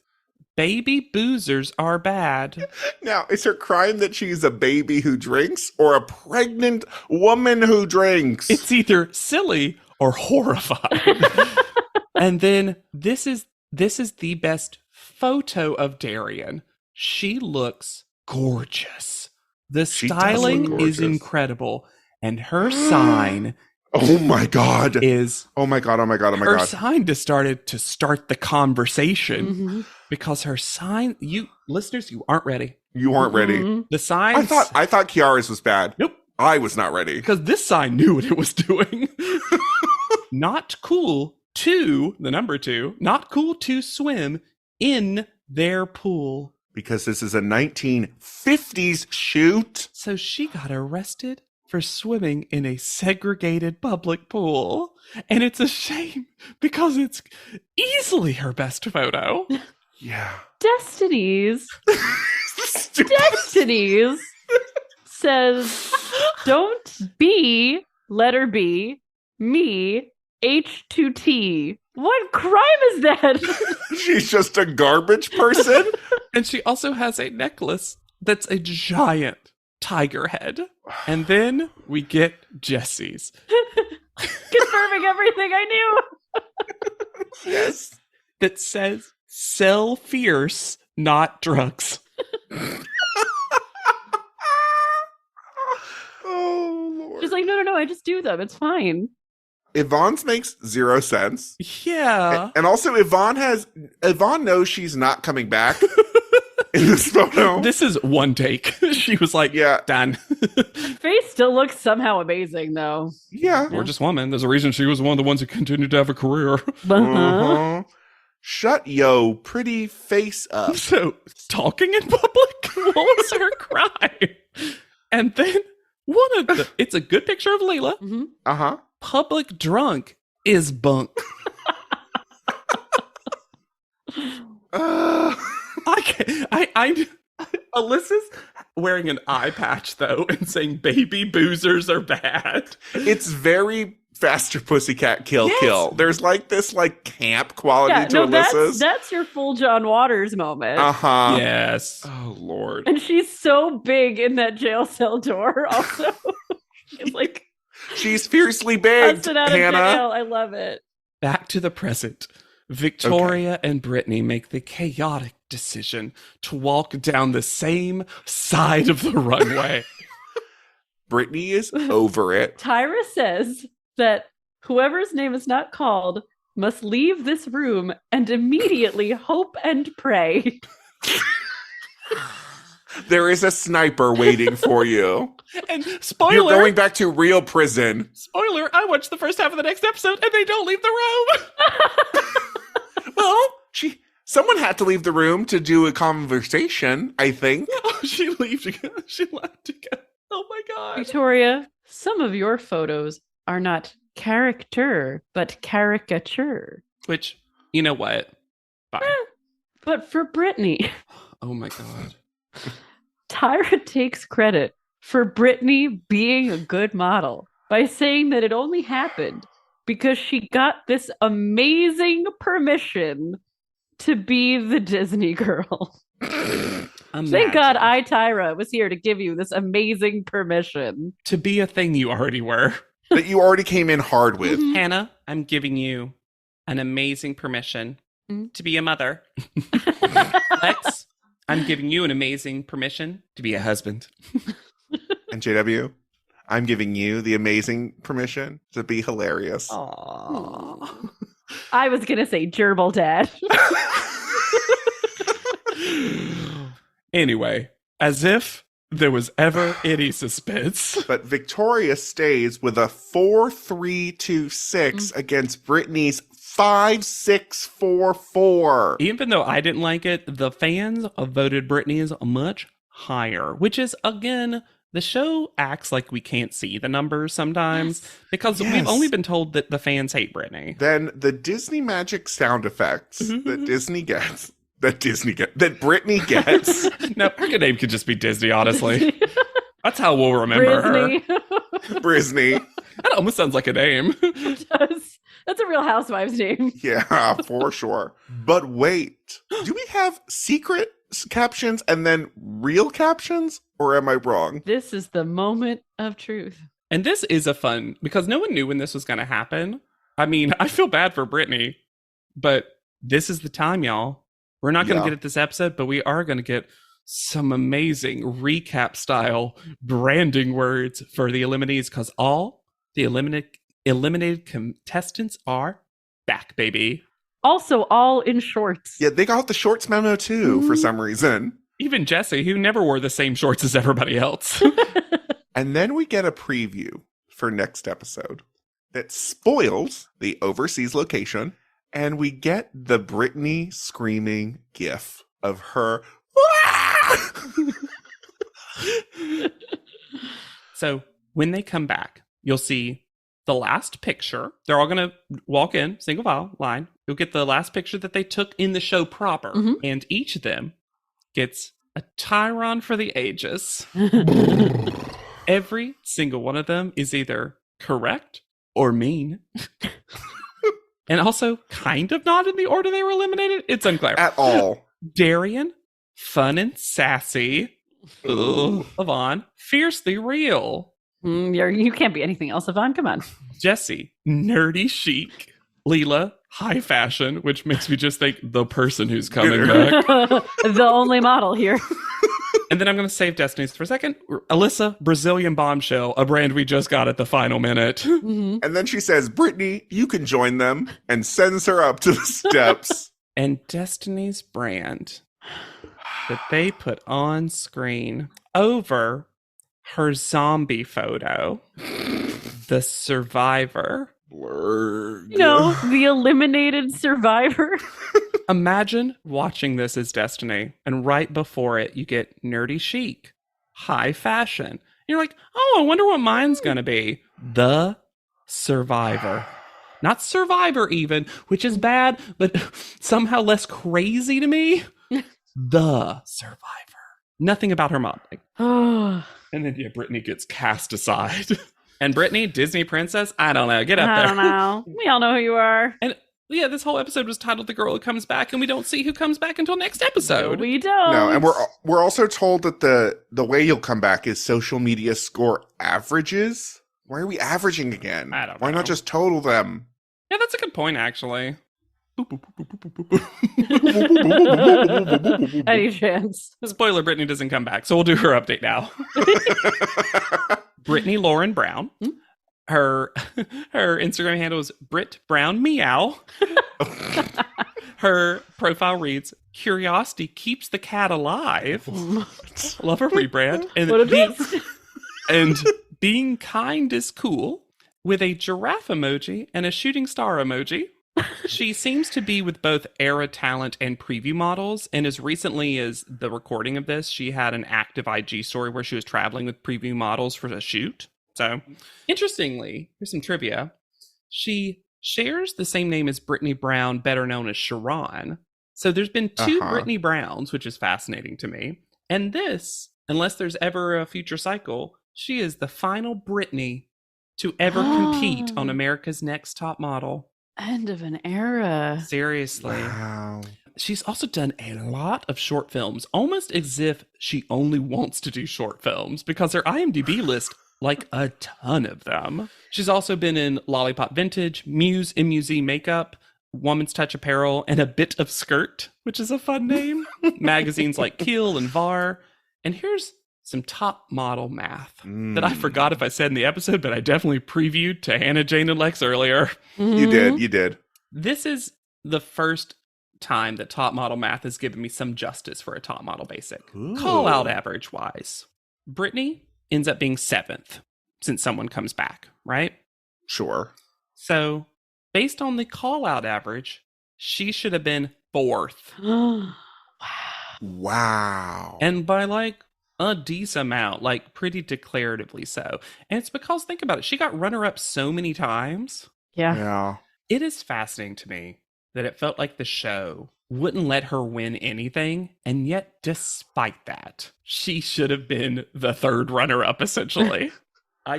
"Baby boozers are bad." Now, is her crime that she's a baby who drinks or a pregnant woman who drinks? It's either silly or horrifying. And then this is the best photo of Darian. She looks gorgeous. The She does styling look is gorgeous. incredible. And her sign Oh my God. is Oh my God. Oh my God. Oh my her God. sign to start the conversation Mhm. because her sign, you listeners, you aren't ready. You weren't ready. Mhm. The sign, I thought Kiara's was bad. nope, I was not ready. because this sign knew what it was doing. Not cool to the number 2. Not cool to swim in their pool. Because this is a 1950s shoot. So she got arrested for swimming in a segregated public pool. And it's a shame because it's easily her best photo. Yeah. Destiny's Stupid. Destiny's says, "Don't be letter B, me H2T." What crime is that? She's just a garbage person. And she also has a necklace that's a giant tiger head. And then we get Jessie's. Confirming everything I knew. Yes. That says, "Sell fierce, not drugs." Oh Lord. She's like, no, I just do them. It's fine. Yvonne's makes 0 sense. Yeah. And also Yvonne knows she's not coming back in this photo. This is one take. She was like, Yeah. done. Face still looks somehow amazing, though. Yeah. Gorgeous woman. There's a reason she was one of the ones who continued to have a career. Uh-huh. Uh-huh. Shut yo pretty face up. So, talking in public? What was her crime? And then, it's a good picture of Layla. Mhm. Uh-huh. Public drunk is bunk. Alyssa's wearing an eye patch, though, and saying baby boozers are bad. It's very Faster Pussycat Kill Yes. Kill. There's like this like camp quality Yeah, to no, Alyssa's. that's your full John Waters moment. Uh-huh. Yes. Oh Lord. And she's so big in that jail cell door, also. She's like, She's fiercely big, busted out of Hannah. jail. I love it. Back to the present. Victoria and Brittany make the chaotic decision to walk down the same side of the runway. Brittany is over it. Tyra says that whoever's name is not called must leave this room and immediately hope and pray. There is a sniper waiting for you. And You're spoiler, going back to real prison. spoiler, I watched the first half of the next episode and they don't leave the room. Well, someone had to leave the room to do a conversation, I think. Oh, she leaves again. She left again. Oh my god. Victoria, some of your photos are not character, but caricature. Which, you know what? Fine. But for Brittany, Oh my god. Tyra takes credit for Brittany being a good model by saying that it only happened because she got this amazing permission to be the Disney girl. Thank God Tyra, was here to give you this amazing permission. To be a thing you already were. That you already came in hard with. Hannah, I'm giving you an amazing permission to be a mother. Lex, I'm giving you an amazing permission to be a husband. And JW, I'm giving you the amazing permission to be hilarious. Aww. I was going to say gerbil dad. Anyway, as if there was ever any suspense. But Victoria stays with a 4-3-2-6 against Brittany's 5-6-4-4. Even though I didn't like it, the fans voted Brittany's much higher, which is, again, the show acts like we can't see the numbers sometimes because we've only been told that the fans hate Brittany. Then the Disney magic sound effects that Brittany gets. No, her name could just be Disney, honestly. That's how we'll remember her. Brisney. That almost sounds like a name. It does. That's a Real Housewives name. Yeah, for sure. But wait, do we have secret captions and then real captions? Or am I wrong? This is the moment of truth. And this is a fun, because no one knew when this was going to happen. I mean, I feel bad for Brittany, but this is the time, y'all. We're not going to get it this episode, but we are going to get some amazing recap style branding words for the eliminees, because all the eliminated contestants are back, baby. Also, all in shorts. Yeah, they got the shorts memo too, for some reason. Even Jesse, who never wore the same shorts as everybody else. And then we get a preview for next episode that spoils the overseas location, and we get the Brittany screaming gif of her. So when they come back, you'll see the last picture. They're all going to walk in, single file line. You'll get the last picture that they took in the show proper. And each of them gets a Tyron for the ages. Every single one of them is either correct or mean. And also kind of not in the order they were eliminated. It's unclear. At all. Darian, fun and sassy. Yvonne, fiercely real. You can't be anything else, Yvonne. Come on. Jesse, nerdy chic. Leela, high fashion, which makes me just think the person who's coming back. The only model here. And then I'm going to save Destiny's for a second. Alyssa, Brazilian bombshell, a brand we just got at the final minute. And then she says, Brittany, you can join them, and sends her up to the steps. And Destiny's brand that they put on screen over her zombie photo, the survivor. Blurg. No, the eliminated survivor. Imagine watching this as Destiny, and right before it, you get nerdy chic, high fashion. And you're like, oh, I wonder what mine's gonna be. The survivor. Not survivor even, which is bad, but somehow less crazy to me. The survivor. Nothing about her modeling. And then, Brittany gets cast aside. And Brittany, Disney princess, I don't know. Get up there. I don't know. We all know who you are. And yeah, this whole episode was titled "The Girl Who Comes Back," and we don't see who comes back until next episode. We don't. No, and we're also told that the way you'll come back is social media score averages. Why are we averaging again? I don't know. Why not just total them? Yeah, that's a good point, actually. Any chance? Spoiler: Brittany doesn't come back, so we'll do her update now. Brittany Lauren Brown. Her Instagram handle is Brit Brown Meow. Her profile reads, "Curiosity keeps the cat alive." Love her rebrand. And What a beast. And being kind is cool, with a giraffe emoji and a shooting star emoji. She seems to be with both era talent and preview models, and as recently as the recording of this, she had an active IG story where she was traveling with preview models for a shoot. So, interestingly, here's some trivia. She shares the same name as Brittany Brown, better known as Sharon. So there's been two Brittany Browns, which is fascinating to me. And this, unless there's ever a future cycle, she is the final Britney to ever compete on America's Next Top Model. End of an era. Seriously. Wow. She's also done a lot of short films, almost as if she only wants to do short films, because her IMDb list, like a ton of them. She's also been in Lollipop Vintage, Muse MUZ Makeup, Woman's Touch Apparel, and A Bit of Skirt, which is a fun name. Magazines like Kill and VAR. And here's some top model math that I forgot if I said in the episode, but I definitely previewed to Hannah, Jane, and Lex earlier. You did. This is the first time that top model math has given me some justice for a top model basic. Ooh. Call out average wise. Brittany ends up being 7th since someone comes back, right? Sure. So based on the call out average, she should have been 4th. Wow. And by like a decent amount, like pretty declaratively so. And it's because, think about it, she got runner up so many times. Yeah. Yeah. It is fascinating to me that it felt like the show wouldn't let her win anything. And yet, despite that, she should have been the 3rd runner up, essentially. I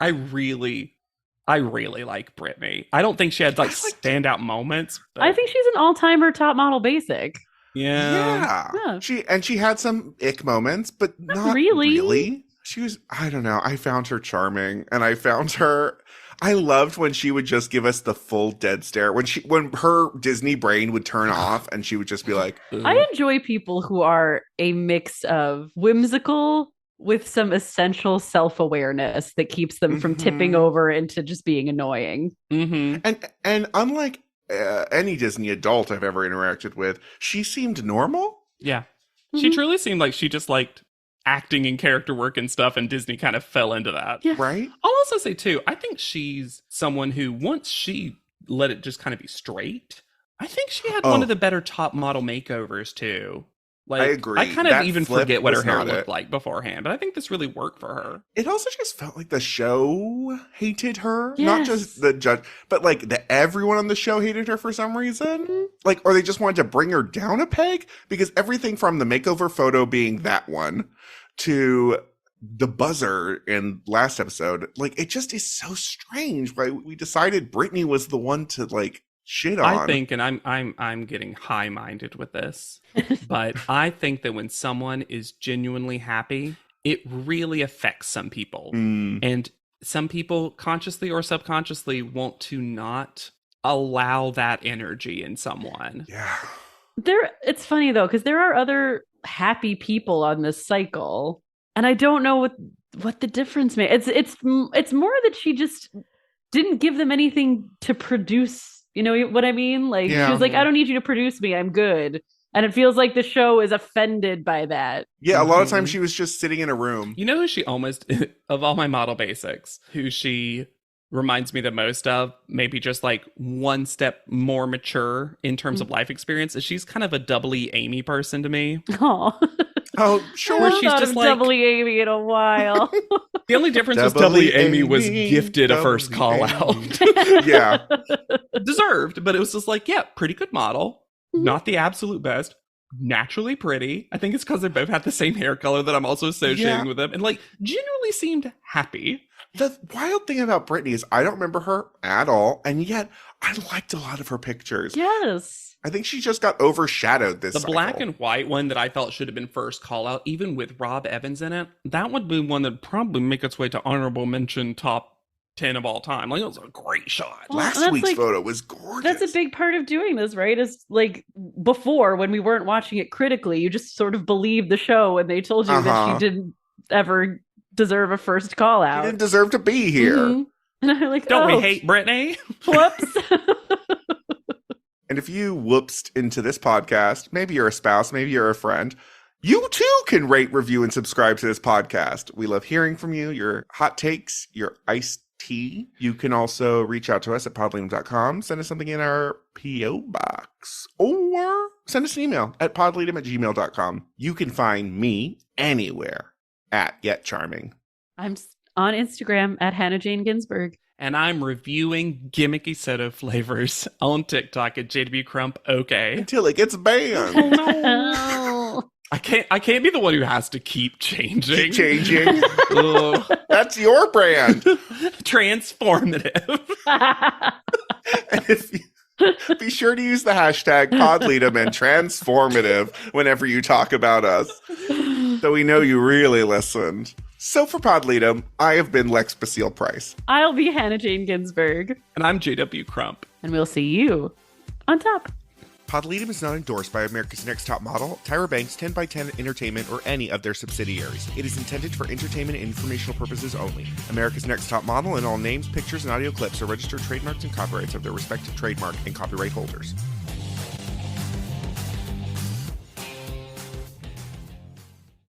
really like Britney. I don't think she had like standout moments. But I think she's an all-timer top model basic. yeah. Yeah. She had some ick moments, but not really. really. She was, I don't know. I found her charming, and I loved when she would just give us the full dead stare. When her Disney brain would turn off and she would just be like, I enjoy people who are a mix of whimsical with some essential self-awareness that keeps them from tipping over into just being annoying. Mm-hmm. and unlike any Disney adult I've ever interacted with, she seemed normal. Yeah. She truly seemed like she just liked acting and character work and stuff, and Disney kind of fell into that. Yeah. Right? I'll also say, too, I think she's someone who, once she let it just kind of be straight, I think she had one of the better top model makeovers, too. Like, I agree. I kind of That even flip forget what her was hair not looked it. like beforehand, but I think this really worked for her. It also just felt like the show hated her. Not Yes. just the judge, but like everyone on the show hated her for some reason. Like, or they just wanted to bring her down a peg, because everything from the makeover photo being that one to the buzzer in last episode, like, it just is so strange why we decided Britney was the one to like shit on. I think, and I'm getting high-minded with this, but I think that when someone is genuinely happy, it really affects some people. And some people consciously or subconsciously want to not allow that energy in someone. Yeah. It's funny though, because there are other happy people on this cycle, and I don't know what the difference made. It's more that she just didn't give them anything to produce. You know what I mean? Like, Yeah. she was like, I don't need you to produce me. I'm good. And it feels like the show is offended by that. Yeah, a lot of times she was just sitting in a room. You know who she almost, of all my model basics, who she reminds me the most of, maybe just like one step more mature in terms of life experience, is she's kind of a doubly Amy person to me. Oh, Oh, sure. I she's thought just of like- Doubly Amy in a while. The only difference was Doubly doubly Amy was Amy, gifted a first doubly call Amy. out. Yeah. Deserved, but it was just like, yeah, pretty good model. Not the absolute best. Naturally pretty. I think it's because they both had the same hair color that I'm also associating Yeah. with them, and like genuinely seemed happy. The wild thing about Britney is I don't remember her at all, and yet I liked a lot of her pictures. Yes. I think she just got overshadowed this The cycle. black and white one that I felt should have been first call out, even with Rob Evans in it, that would be one that'd probably make its way to honorable mention top 10 of all time. Like, it was a great shot. Well, Last that's week's like- photo was gorgeous. That's a big part of doing this, right? Is like before, when we weren't watching it critically, you just sort of believed the show and they told you that Uh-huh. she didn't ever deserve a first call She out. didn't deserve to be here. Mhm. And I'm like, Don't oh, we hate Britney? whoops. And if you whoopsed into this podcast, maybe you're a spouse, maybe you're a friend, you too can rate, review, and subscribe to this podcast. We love hearing from you, your hot takes, your iced tea. You can also reach out to us at podleadum.com, send us something in our P.O. box, or send us an email at podleadum@gmail.com. You can find me anywhere at Yet Charming. I'm on Instagram at Hannah Jane Ginsburg. And I'm reviewing gimmicky soda flavors on TikTok at JW Crump. Okay. Until it gets banned. Oh. I can't be the one who has to keep changing. Keep changing. Ugh. That's your brand. Transformative. And if you, be sure to use the hashtag PodLeadum and transformative whenever you talk about us, so we know you really listened. So for PodLeadum, I have been Lex Basile Price. I'll be Hannah Jane Ginsburg. And I'm JW Crump. And we'll see you on top. PodLeadum is not endorsed by America's Next Top Model, Tyra Banks, 10x10 Entertainment, or any of their subsidiaries. It is intended for entertainment and informational purposes only. America's Next Top Model and all names, pictures, and audio clips are registered trademarks and copyrights of their respective trademark and copyright holders.